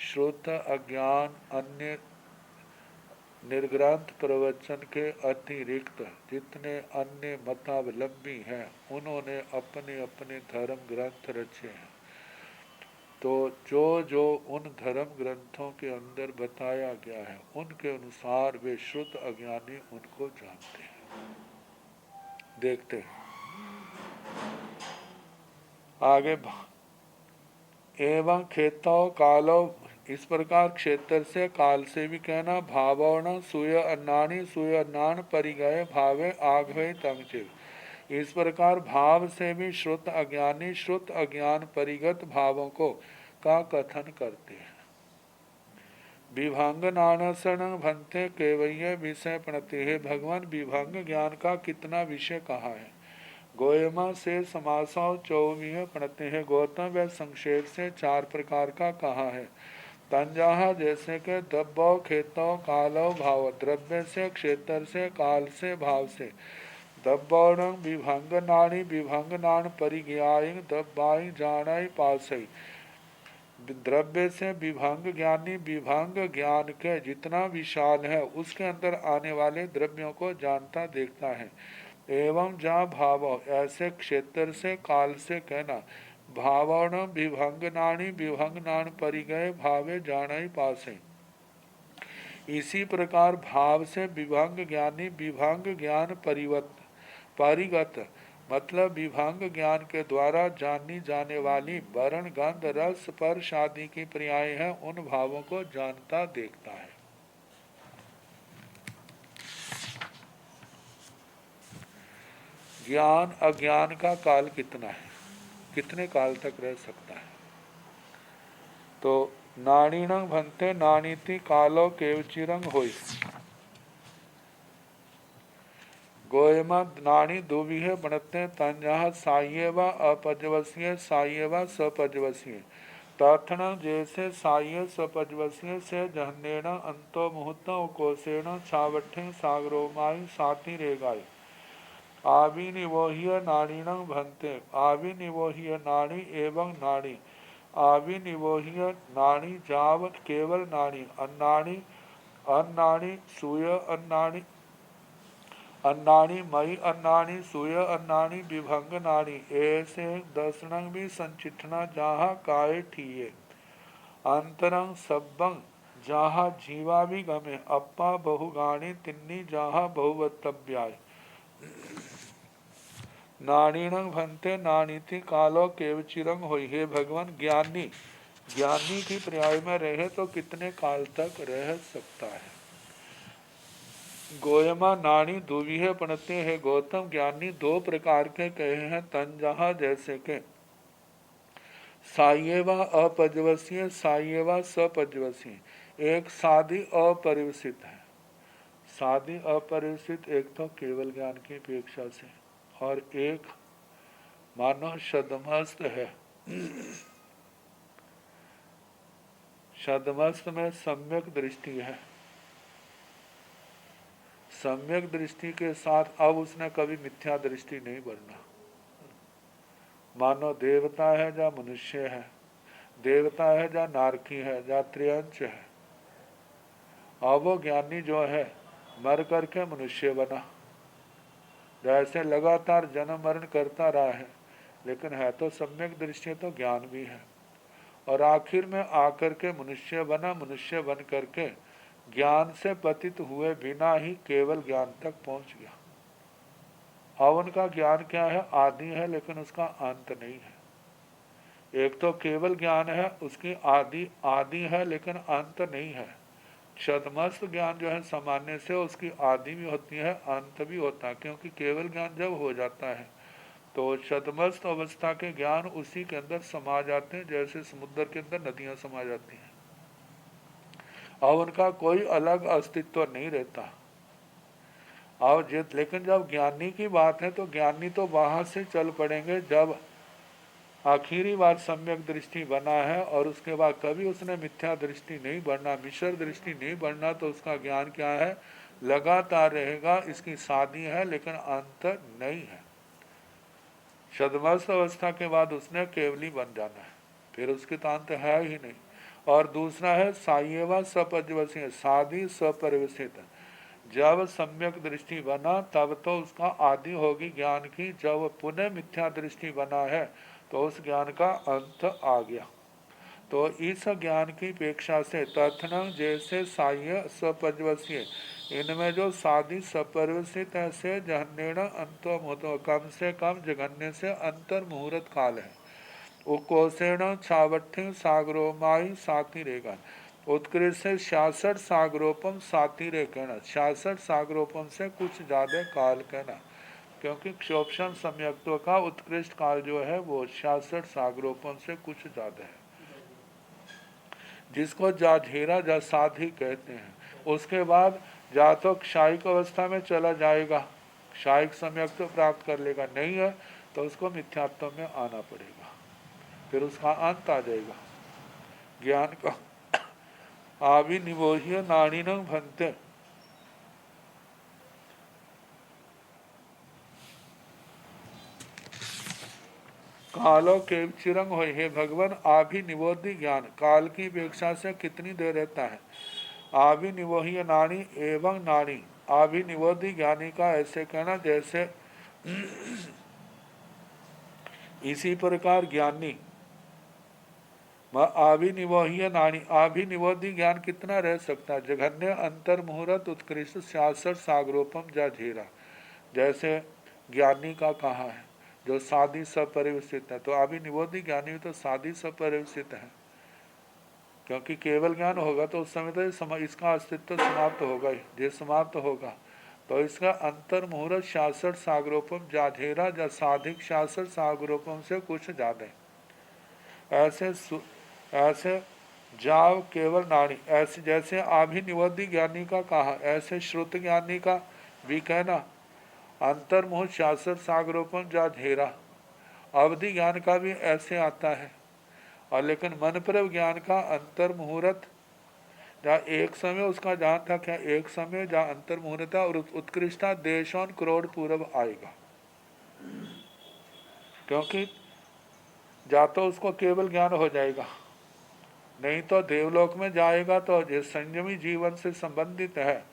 श्रुत अज्ञान अन्य निर्ग्रंथ प्रवचन के अतिरिक्त जितने अन्य मतावलंबी हैं उन्होंने अपने अपने धर्म ग्रंथ रचे हैं। तो जो जो उन धर्म ग्रंथों के अंदर बताया गया है उनके अनुसार वे शुद्ध अज्ञानी उनको जानते हैं। देखते हैं आगे। एवं खेतो कालो इस प्रकार क्षेत्र से काल से भी कहना भावर्ण सूय अन्नानी सूय अन्नान परिगय भावे आघवे तंगचिव। इस प्रकार भाव से भी श्रुत अज्ञानी श्रुत अज्ञान परिगत भावों को का कथन करते हैं। विभंग नानसण भंते केवय विषय प्रणति है। भगवान विभंग ज्ञान का कितना विषय कहा है। गोयमा से समासों 24 प्रणति है। गौतम व संक्षेप से 4 प्रकार का कहा है। तंजाहा जैसे के दब्बो खेतो कालो भाव द्रव्य से क्षेत्र से काल से भाव से दब्बौण विभंग नाणी विभंग नाण परिज्ञाई दब्बाई जानाई पासई द्रव्य से विभंग ज्ञानी विभंग ज्ञान के जितना विशाल है उसके अंदर आने वाले द्रव्यों को जानता देखता है। एवं जहाँ भाव ऐसे क्षेत्र से काल से कहना भावण विभंग नाणी विभंग नाण परिगय भावे जानाई पासे। इसी प्रकार भाव से विभंग ज्ञानी विभंग ज्ञान परिगत मतलब विभंग ज्ञान के द्वारा जानी जाने वाली वर्ण गंध रस स्पर्श आदि की पर्याय है उन भावों को जानता देखता है। ज्ञान अज्ञान का काल कितना है, कितने काल तक रह सकता है। तो नाणीण भंते नाणीति कालो केवचिरंग होई। गोयमा नाणी दुविहे बनते तंजह साइएवा अपजवसीय साइएवा सपजवसीय तथन जैसे साइय सपजवसीय से जहनेण अंतो मुहूर्त कोशेण छावठे सागरोमाई साति रेगाई आविनिवोह्य नाणीण भंते। आविनिवोह्य नाणी एवं नाणी आविनिवोह्य नाणी जावत केवल नाणी अन्नाणी अन्नाणी सूय अन्नाणी अन्नाणी मई अन्नाणी सूय अन्नाणी विभंग नाणी ऐसे दर्शनंग भी संचिठना जहाँ काय ठीये अंतरंग सब्बंग जहाँ जीवा भी गमे अप्पा बहुगाणी तिन्नी जहाँ बहुवत्तव्याय। नाणीण भंते नाणीति कालो केवचिरंग होई। हे भगवान ज्ञानी ज्ञानी की पर्याय में रहे तो कितने काल तक रह सकता है। गोयमा नाणी दुविहे पणते है। गौतम ज्ञानी 2 प्रकार के कहे हैं तंजहा जैसे के साइएवा अपजवसीय साइएवा सपजवसीय। एक सादी अपरिवसित है। सादी अपरिवसित एक तो केवल ज्ञान की अपेक्षा से और एक मानो शदमस्त है। शदमस्त में सम्यक दृष्टि है। सम्यक दृष्टि के साथ अब उसने कभी मिथ्या दृष्टि नहीं बनना। मानो देवता है या मनुष्य है, देवता है या नारकी है या त्रियंच है। अब वो ज्ञानी जो है मर करके मनुष्य बना, जैसे लगातार जन्म मरण करता रहा है लेकिन है तो सम्यक दृष्टि तो ज्ञान भी है। और आखिर में आकर के मनुष्य बना, मनुष्य बन करके ज्ञान से पतित हुए बिना ही केवल ज्ञान तक पहुंच गया। अब उनका ज्ञान क्या है, आदि है लेकिन उसका अंत नहीं है। एक तो केवल ज्ञान है उसकी आदि है लेकिन अंत नहीं है। शतमस्त ज्ञान जो है सामान्य से उसकी आदि भी होती है अंत भी होता है, क्योंकि केवल ज्ञान जब हो जाता है तो शतमस्त अवस्था के ज्ञान उसी के अंदर समा जाते हैं, जैसे समुद्र के अंदर नदियां समा जाती हैं। अब उनका कोई अलग अस्तित्व नहीं रहता। और लेकिन जब ज्ञानी की बात है तो ज्ञानी तो वहाँ से चल पड़ेंगे जब आखिरी बार सम्यक दृष्टि बना है, और उसके बाद कभी उसने मिथ्या दृष्टि नहीं बढ़ना, मिश्र दृष्टि नहीं बढ़ना, तो उसका ज्ञान क्या है, लगातार रहेगा। इसकी शादी है लेकिन अंत नहीं है। सदमस्त अवस्था के बाद उसने केवली बन जाना है, फिर उसकी तो अंत है ही नहीं। और दूसरा है साइवा सपरिवसित, शादी सपरिवसित। जब सम्यक दृष्टि बना तब तो उसका आदि होगी ज्ञान की, जब पुनः मिथ्या दृष्टि बना है तो उस ज्ञान का अंत आ गया। तो इस ज्ञान की अपेक्षा से तथन जैसे साह्य सपरिवसीय, इनमें जो शादी सपरिवसित से जहन्नेण अंत कम से कम जघन्य से अंतर मुहूर्त काल है। उकोषेण छावठ्य सागरोमाई साथी रेगा, उत्कृष्ट से 66 सागरोपम साथी रे कहना, 66 सागरोपम से कुछ ज्यादा काल कहना, क्योंकि क्षोभन सम्यक्त्व का उत्कृष्ट काल जो है वो 66 सागरोपम से कुछ ज्यादा है, जिसको जाझेरा जा साधी कहते हैं। उसके बाद या तो क्षायिक अवस्था में चला जाएगा, क्षायिक सम्यक्त्व प्राप्त कर लेगा, नहीं है तो उसको मिथ्यात्व में आना पड़ेगा, फिर उसका अंत आ जाएगा। ज्ञान का आविनिवोह्य नाड़ीन भंते, कालो के चिरंग हो, हे भगवान आभिनिवोधि ज्ञान काल की अपेक्षा से कितनी देर रहता है। आभिनिवोह्य नाड़ी एवं नाड़ी, आभिनिवोधि ज्ञानी का ऐसे कहना जैसे इसी प्रकार ज्ञानी आभिनिवोह्य नाड़ी, आभिनिवोधि ज्ञान कितना रह सकता है, जघन्य अंतर मुहूर्त उत्कृष्ट 66 सागरोपम जा झेरा, जैसे ज्ञानी का कहा है जो शादी सपरिवसित है। तो अभिनिवोधि ज्ञानी तो शादी सपरिवसित है, क्योंकि केवल ज्ञान होगा तो उस समय तो इसका अस्तित्व समाप्त होगा ही, जे समाप्त होगा तो इसका अंतर मुहूर्त 66 सागरोपम जाधेरा जा साधिक 66 सागरोपम से कुछ ज्यादा। ऐसे जाव केवल नाड़ी, ऐसे जैसे अभिनिवोधि ज्ञानी का कहा, ऐसे श्रुत ज्ञानी का भी कहना अंतर्मुह 66 सागरोपम जा धेरा। अवधि ज्ञान का भी ऐसे आता है, और लेकिन मन पर ज्ञान का अंतर मुहूर्त जहाँ एक समय उसका जहाँ था क्या, एक समय जहाँ अंतर मुहूर्त और उत्कृष्टा देशों करोड़ पूर्व आएगा, क्योंकि जा तो उसको केवल ज्ञान हो जाएगा, नहीं तो देवलोक में जाएगा तो जो संयमी जीवन से संबंधित है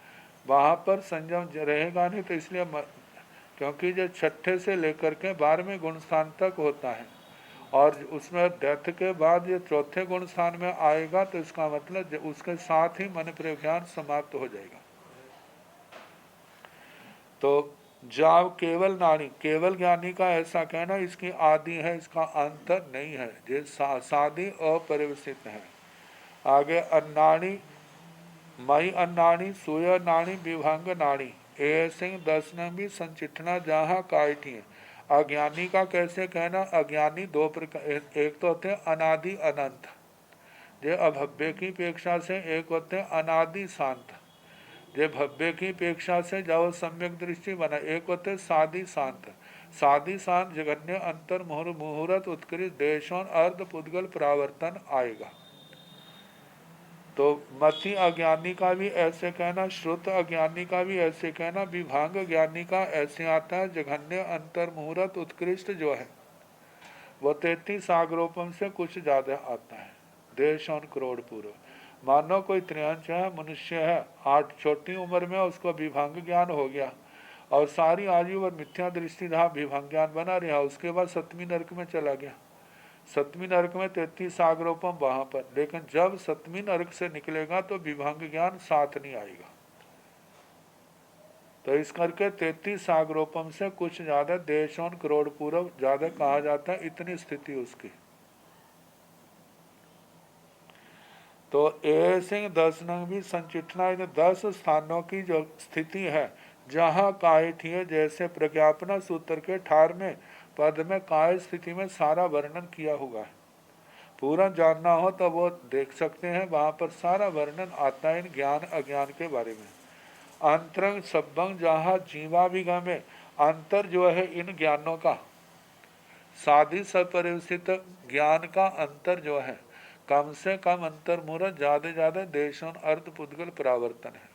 वहाँ पर संयम रहेगा नहीं। तो इसलिए क्योंकि जो छठे से लेकर के 12वें गुण स्थान तक होता है, और उसमें डेथ के बाद ये चौथे गुण स्थान में आएगा, तो इसका मतलब उसके साथ ही मन प्रज्ञान समाप्त हो जाएगा। तो जाव केवल नाड़ी, केवल ज्ञानी का ऐसा कहना इसकी आदि है, इसका अंत नहीं है, ये सादी अपरिवसित है। आगे अन्नाणी मई अन्नाणी सूय नाणी विभंग नाणी, ऐसे 10 भी संचिठना जहाँ कायठी है। अज्ञानी का कैसे कहना, अज्ञानी दो प्रकार, एक तो होते अनादि अनंत, जो अभव्य की अपेक्षा से, एक होते अनादि शांत, जो भव्य की अपेक्षा से जब सम्यक दृष्टि बना, एक होते सादि शांत। सादि शांत जगन्य अंतर मुहूर्त उत्कृष्ट देशों अर्ध पुद्गल प्रावर्तन आएगा। तो मति अज्ञानी का भी ऐसे कहना, श्रुत अज्ञानी का भी ऐसे कहना, विभांग ज्ञानी का ऐसे आता है जघन्य अंतर मुहूर्त उत्कृष्ट जो है वो 33 सागरोपम से कुछ ज्यादा आता है, देश और करोड़ पूर्व। मानो कोई त्रियांश है, मनुष्य है, 8 छोटी उम्र में उसको विभांग ज्ञान हो गया और सारी आयु और मिथ्या दृष्टि रहा, विभांग ज्ञान बना रहा, उसके बाद 7वीं नरक में चला गया। 7वीं नरक में 33 सागरोपम वहां पर, लेकिन जब 7वीं नरक से निकलेगा तो विभंग ज्ञान साथ नहीं आएगा। तो इस करके 33 सागरोपम से कुछ ज्यादा देशों करोड़ पूर्व ज्यादा कहा जाता है, इतनी स्थिति उसकी। तो ऐसे 10 नंग भी संचिठना, इन 10 स्थानों की जो स्थिति है जहाँ कायठी है, जैसे प्रज्ञापना सूत्र के 18वें पद में काय स्थिति में सारा वर्णन किया हुआ है। पूरा जानना हो तो वो देख सकते हैं, वहाँ पर सारा वर्णन आता है इन ज्ञान अज्ञान के बारे में। अंतरंग सब्बंग जहाँ जीवाभिगमे, अंतर जो है इन ज्ञानों का, साधि सपरिवर्तित ज्ञान का अंतर जो है, कम से कम अंतर मुहूर्त, ज्यादा ज्यादा देशन अर्थ पुद्गल परावर्तन है।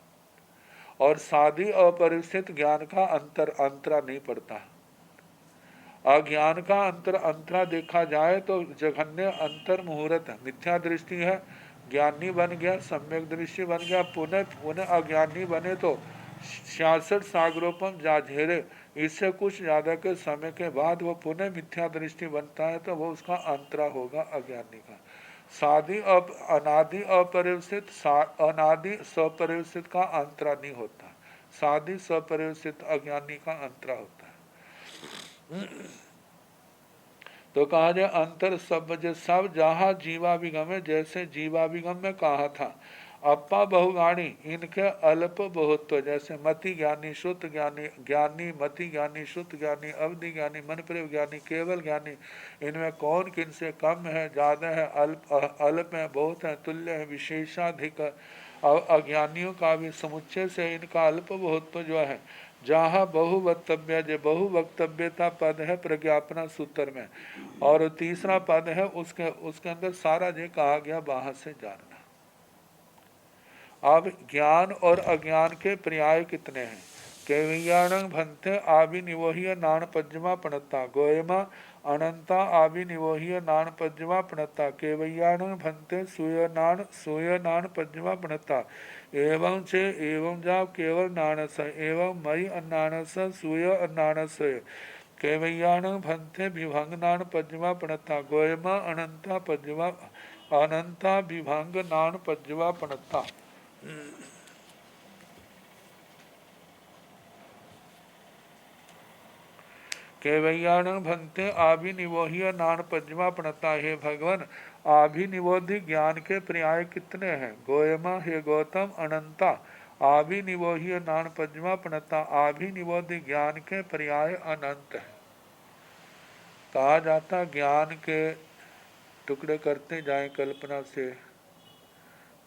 और साधि अपरिवर्तित ज्ञान का अंतर अंतरा नहीं पड़ता। अज्ञान का अंतर अंतरा देखा जाए तो जघन्य अंतर मुहूर्त है, मिथ्या दृष्टि है, ज्ञानी बन गया, सम्यक दृष्टि बन गया, पुनः पुनः अज्ञानी बने तो 66 सागरोपम जाझेरे, इससे कुछ ज्यादा के समय के बाद वो पुनः मिथ्या दृष्टि बनता है तो वो उसका अंतरा होगा अज्ञानी का। साधि अनादि अपरिवर्तित, अनादि स्वपरिवर्तित का अंतरा नहीं होता, साधि स्वपरिवर्तित अज्ञानी का अंतरा होता है। तो कहा जाए अंतर सब जहाँ जीवाभिगम है, जैसे जीवाभिगम में कहा था अप्पा बहुगाणी, इनके अल्प बहुत्व, जैसे मति ज्ञानी, शुद्ध ज्ञानी, ज्ञानी मति ज्ञानी, शुद्ध ज्ञानी, अवधि ज्ञानी, मन प्रिय ज्ञानी, केवल ज्ञानी, इनमें कौन किन से कम है, ज्यादा है, अल्प है, बहुत है, तुल्य है, विशेषाधिक। अज्ञानियों का भी समुच्चय से इनका अल्प बहुत्व जो है, जहाँ बहु वक्तव्य, जो बहु वक्तव्यता पद है प्रज्ञापना सूत्र में, और तीसरा पद है उसके अंदर सारा जो कहा गया बाहर से जानना। अब ज्ञान और अज्ञान के पर्याय कितने हैं? केवयाणं भंते आभिनिवोह्य नान पज्जमा पणता, गोयमा अनंता आभिनिवोह्य नान पज्जमा पणता, केवयाणं भंते सूयनान पज्जमा पणता, एवं चे एवं जाप केवल नानस, एवं मई अन्नानस सूय अन्नानस, केवयाणं भंते विभंगनान पज्जमा पणता, गोयमा अनंता पज्जमा अनंता विभंग नान पज्जवा पणता। केवैयाण भंते आभिनिवोह्य नान पज्जमा पणता, हे भगवान आभिनिवोधि ज्ञान के पर्याय कितने हैं? गोयमा हे गौतम अनंता आभिनिवोह्य नान पज्जमा पणता, आभिनिवोधि ज्ञान के पर्याय अनंत है। कहा जाता ज्ञान के टुकड़े करते जाए कल्पना से,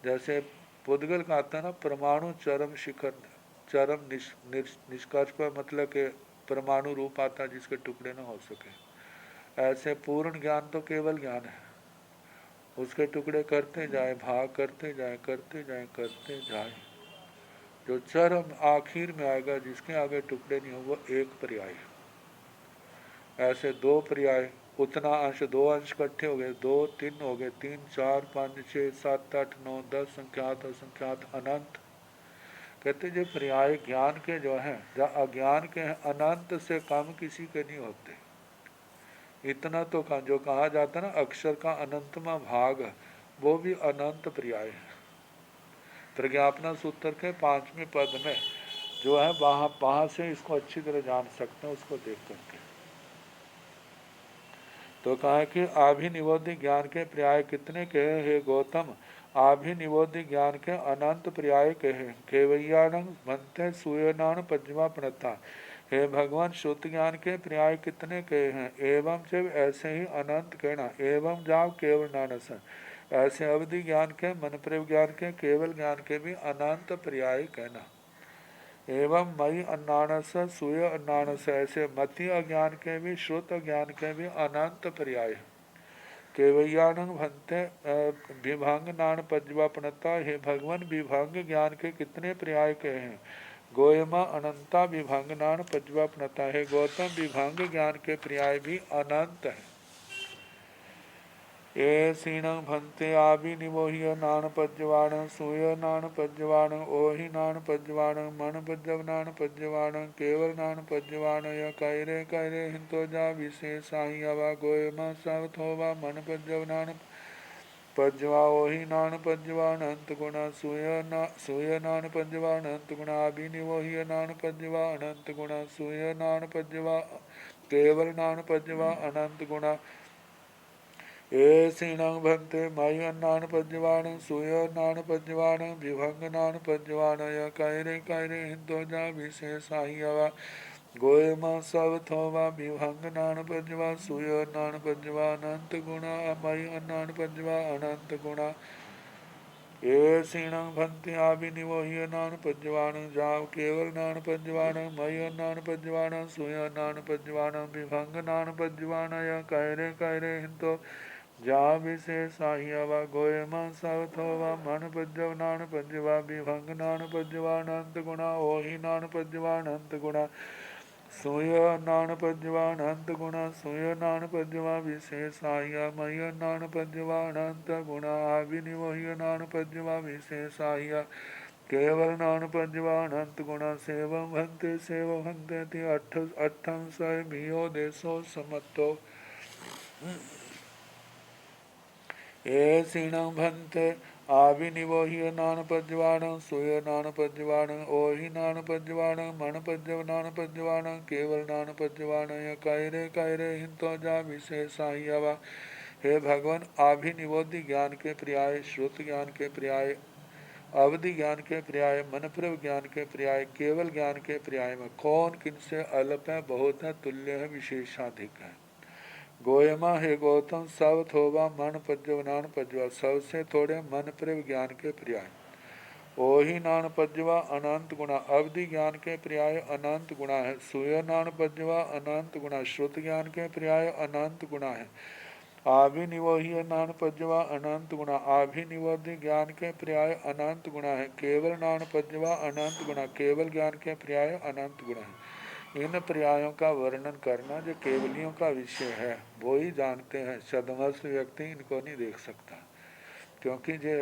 जैसे पुद्गल का आता ना परमाणु चरम शिखर, चरम निष्कर्ष पर, मतलब के परमाणु रूप आता जिसके टुकड़े न हो सके, ऐसे पूर्ण ज्ञान तो केवल ज्ञान है, उसके टुकड़े करते जाए, भाग करते जाए, करते जाए, करते जाए, जो चरम आखिर में आएगा, जिसके आगे टुकड़े नहीं हो, वो एक पर्याय है। ऐसे दो पर्याय, उतना अंश, दो अंश इकट्ठे हो गए, दो तीन हो गए, 3 4 5 6 7 8 9 10 संख्यात असंख्यात अनंत। कहते जो पर्याय ज्ञान के जो हैं, अज्ञान के हैं, अनंत से कम किसी के नहीं होते। इतना तो जो कहा जाता ना अक्षर का अनंतमा भाग, वो भी अनंत पर्याय है। प्रज्ञापना सूत्र के 5वें पद में जो है, वहां से इसको अच्छी तरह जान सकते हैं, उसको देख करके। तो कहा कि आभिनिवोधि ज्ञान के पर्याय कितने कहे? हे गौतम आभिनिवोधि ज्ञान के अनंत पर्याय कहे। केवैयाणं भंते सूयनान पज्जमा प्रणता, हे भगवान शुद्ध ज्ञान के पर्याय कितने कहे हैं? एवं जब ऐसे ही अनंत कहना, एवं जाओ केवल नानस, ऐसे अवधि ज्ञान के, मन प्रयोग ज्ञान के, केवल ज्ञान के भी अनंत पर्याय कहना। एवं मई अन्नानस सूय अन्नानस, ऐसे मति अज्ञान के भी, श्रुत ज्ञान के भी अनंत पर्याय। केवैयाणं भंते विभंग नान पज्जवा प्रणता, हे भगवान विभंग ज्ञान के कितने पर्याय कहे हैं? गोयमा अनंता विभंग नान पज्जवा प्रणता, है गौतम विभंग ज्ञान के पर्याय भी अनंत है। ए सीणं भंते आभिनिवोह्य नान पज्जवाण, सूय नान पज्जवाण, ओहि नान पज्जवाण, मन पज्जव नान पज्जवाण, केवल नान पज्जवाण, य कैरे कैरे हिंतो जा विशेषाहि अवा, गोयमा सावथोवा मन पज्जव नान पज्जवा, ओहि नान पज्जवा अनंत गुणा, सूय नान पज्जवा अनंत गुणा, अभिनिवोह्य नान पज्जवा अनंत गुणा, सूय नान पज्जवा, केवल नान पज्जवा अनंत गुणा। ए सीणं भंते मई अन्नान पज्जवाण, सूय नान पज्जवाण, विभंग नान पज्जवाण, य कैरे कैरे हिंदो जा विशेषाहि अवा, गोयमा सब थोवा विभंग नान पज्जवा, सूय नान पज्जवा अनंत गुणा, मई अन्नान पज्जवा अनंत गुणा। ये सीणं भन्ति आभिनिवोह्य नान पज्यवान जाव केवल नान पज्यवान मय नान पज्यवान सुय नान पज्यवान विभंग नान पज्यवान य कैरे कैरे हिंतो जा विशेषाह्यवा गोयम सवथोवा मन पज्यव नान पज्यवा विभंग नान पज्यवान अंत गुणा ओहि नान पज्यवान अंत गुणा सूय नान पज्यवान अंत गुणा सूय नान पज्यवा विशेषाह्य मह्य नान पज्यवान अंत गुणा आविनिवह्य नान पज्यवा विशेषाह्य केवल नान पज्यवान अंत गुणा सेवं भंते अट्ठं सय भियो देशो समत्तो ये सीणं भंते आविनिवोह्य नान पज्यवान सूय नान पज्यवान ओहि नान पज्यवान मन पज्यव नान पज्यवान केवल नान पज्यवान य कैरे कैरे हिंतो जा विशेषाह्यवा। हे भगवान, आभिनिवोधि ज्ञान के पर्याय, श्रुत ज्ञान के पर्याय, अवधि ज्ञान के पर्याय, मनप्रव ज्ञान के पर्याय, केवल ज्ञान के पर्याय में कौन किनसे अल्प है, बहुत है, तुल्य है, विशेषाधिक है। गोयमा हे गौतम सब थोबा मन पज्जव नान पज्जवा, सबसे थोड़े मन प्रव ज्ञान के पर्याय। ओही नान पज्जवा अनंत गुणा, अवधि ज्ञान के पर्याय अनंत गुणा है। सूय नान पज्जवा अनंत गुणा, श्रुत ज्ञान के पर्याय अनंत गुणा है। आभिनिवोह्य नान पज्जवा अनंत गुणा, आभिनिवोध्य ज्ञान के पर्याय अनंत गुणा है। केवल नान पज्जवा अनंत गुणा, केवल ज्ञान के पर्याय अनंत गुणा है। इन पर्यायों का वर्णन करना जो केवलियों का विषय है वो ही जानते हैं, सदमस्त व्यक्ति इनको नहीं देख सकता। क्योंकि जो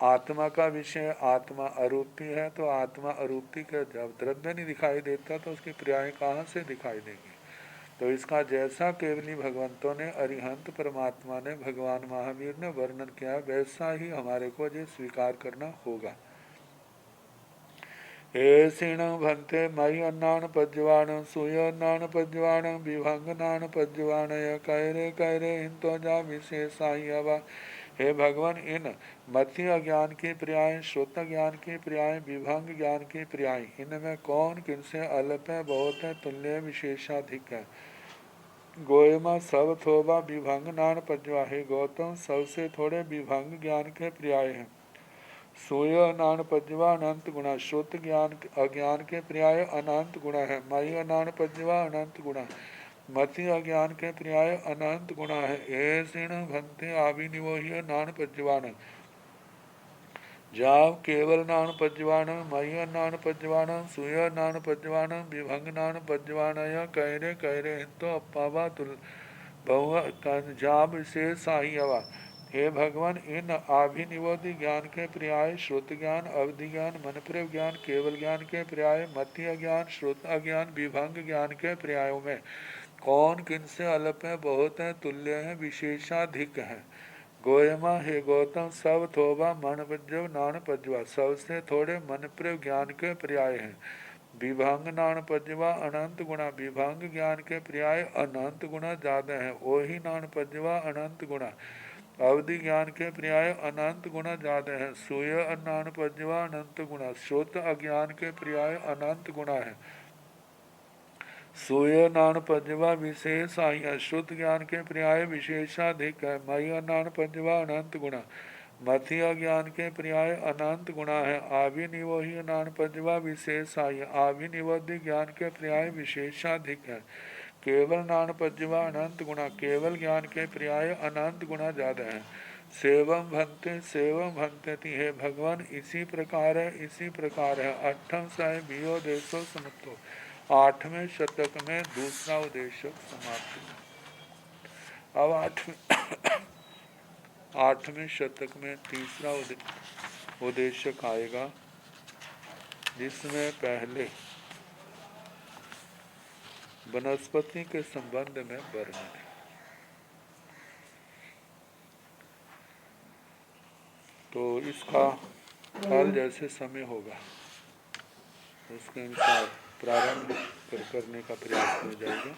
आत्मा का विषय आत्मा अरूपी है, तो आत्मा अरूपी का जब द्रव्य नहीं दिखाई देता तो उसकी पर्याय कहाँ से दिखाई देगी। तो इसका जैसा केवली भगवंतों ने, अरिहंत परमात्मा ने, भगवान महावीर ने वर्णन किया, वैसा ही हमारे को जो स्वीकार करना होगा। हे सीणं भंते मयि अन्नान पज्यवान सूय अन्नान पज्यवान विभंग नान पज्यवान य कैरे कैरे हिंतो जा विशेषाह्यवा। हे भगवान, इन मति अज्ञान के पर्याय, श्रुत ज्ञान के पर्याय, विभंग ज्ञान के पर्याय, इनमें कौन किनसे अल्प है, बहुत है, तुल्य, विशेषाधिक है। गोयमा सब थोबा विभंग नान पज्यवा, हे गौतम, सबसे थोड़े विभंग ज्ञान के पर्याय हैं। सूय नान पज्जवा अनंत गुणा, श्रुत ज्ञान अज्ञान के पर्याय अनंत गुणा है। मई अनान पज्जवा अनंत गुणा, मति अज्ञान के पर्याय अनंत गुणा है। ऐसिण भंते आविनिवोह्य नान पज्जवान, जाव केवल नान पज्जवान, मई नान पज्जवान, सूय नान पज्जवान, विभंग नान पज्जवान य कैरे कैरे हिंतो अप्पावा तुल बहु जाब विशेष आह्यवा। हे भगवान, इन आभिनिवोधि ज्ञान के पर्याय, श्रुत ज्ञान, अवधि ज्ञान, मनप्रव ज्ञान, केवल ज्ञान के पर्याय, मध्य ज्ञान, श्रुत अज्ञान, विभंग ज्ञान के पर्यायों में कौन किनसे अल्प है, बहुत है, तुल्य है, विशेषाधिक है। गोयमा हे गौतम, सब थोबा मन पज्जव नान पज्जवा, सबसे थोड़े मन प्रव ज्ञान के पर्याय हैं। विभंग नान पज्जवा अनंत गुणा, विभंग ज्ञान के पर्याय अनंत गुणा ज्यादा है। ओही नान पज्जवा अनंत गुणा, अवधि ज्ञान के पर्याय अनंत गुणा ज्यादा है। सूय नान पज्जवा अनंत गुणा, श्रुत अज्ञान के पर्याय अनंत गुणा है। सूय नान पज्जवा विशेष आह्य, श्रुत ज्ञान के पर्याय विशेषाधिक है। मय नान पज्जवा अनंत गुणा, मथ्य ज्ञान के पर्याय अनंत गुणा है। आभिनिवोह्य नान पज्जवा विशेष आह्य, आभिनिवोध्य ज्ञान के पर्याय विशेषाधिक है। केवल नान पज्जवा अनंत गुणा, केवल ज्ञान के पर्याय अनंत गुणा ज्यादा है। सेवम भंते थी, हे भगवान, इसी प्रकार है, इसी प्रकार है। अट्ठम सह भियो देशो समत्तो, 8वें शतक में दूसरा उद्देश्य समाप्त। अब 8वें शतक में तीसरा उद्देश्य आएगा, जिसमें पहले वनस्पति के संबंध में वर्णन है। तो इसका फल जैसे समय होगा उसके अनुसार प्रारंभ करने का प्रयास किया जाएगा।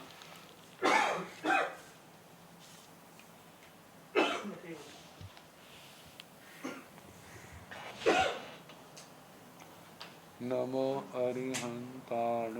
नमो अरिहंताण।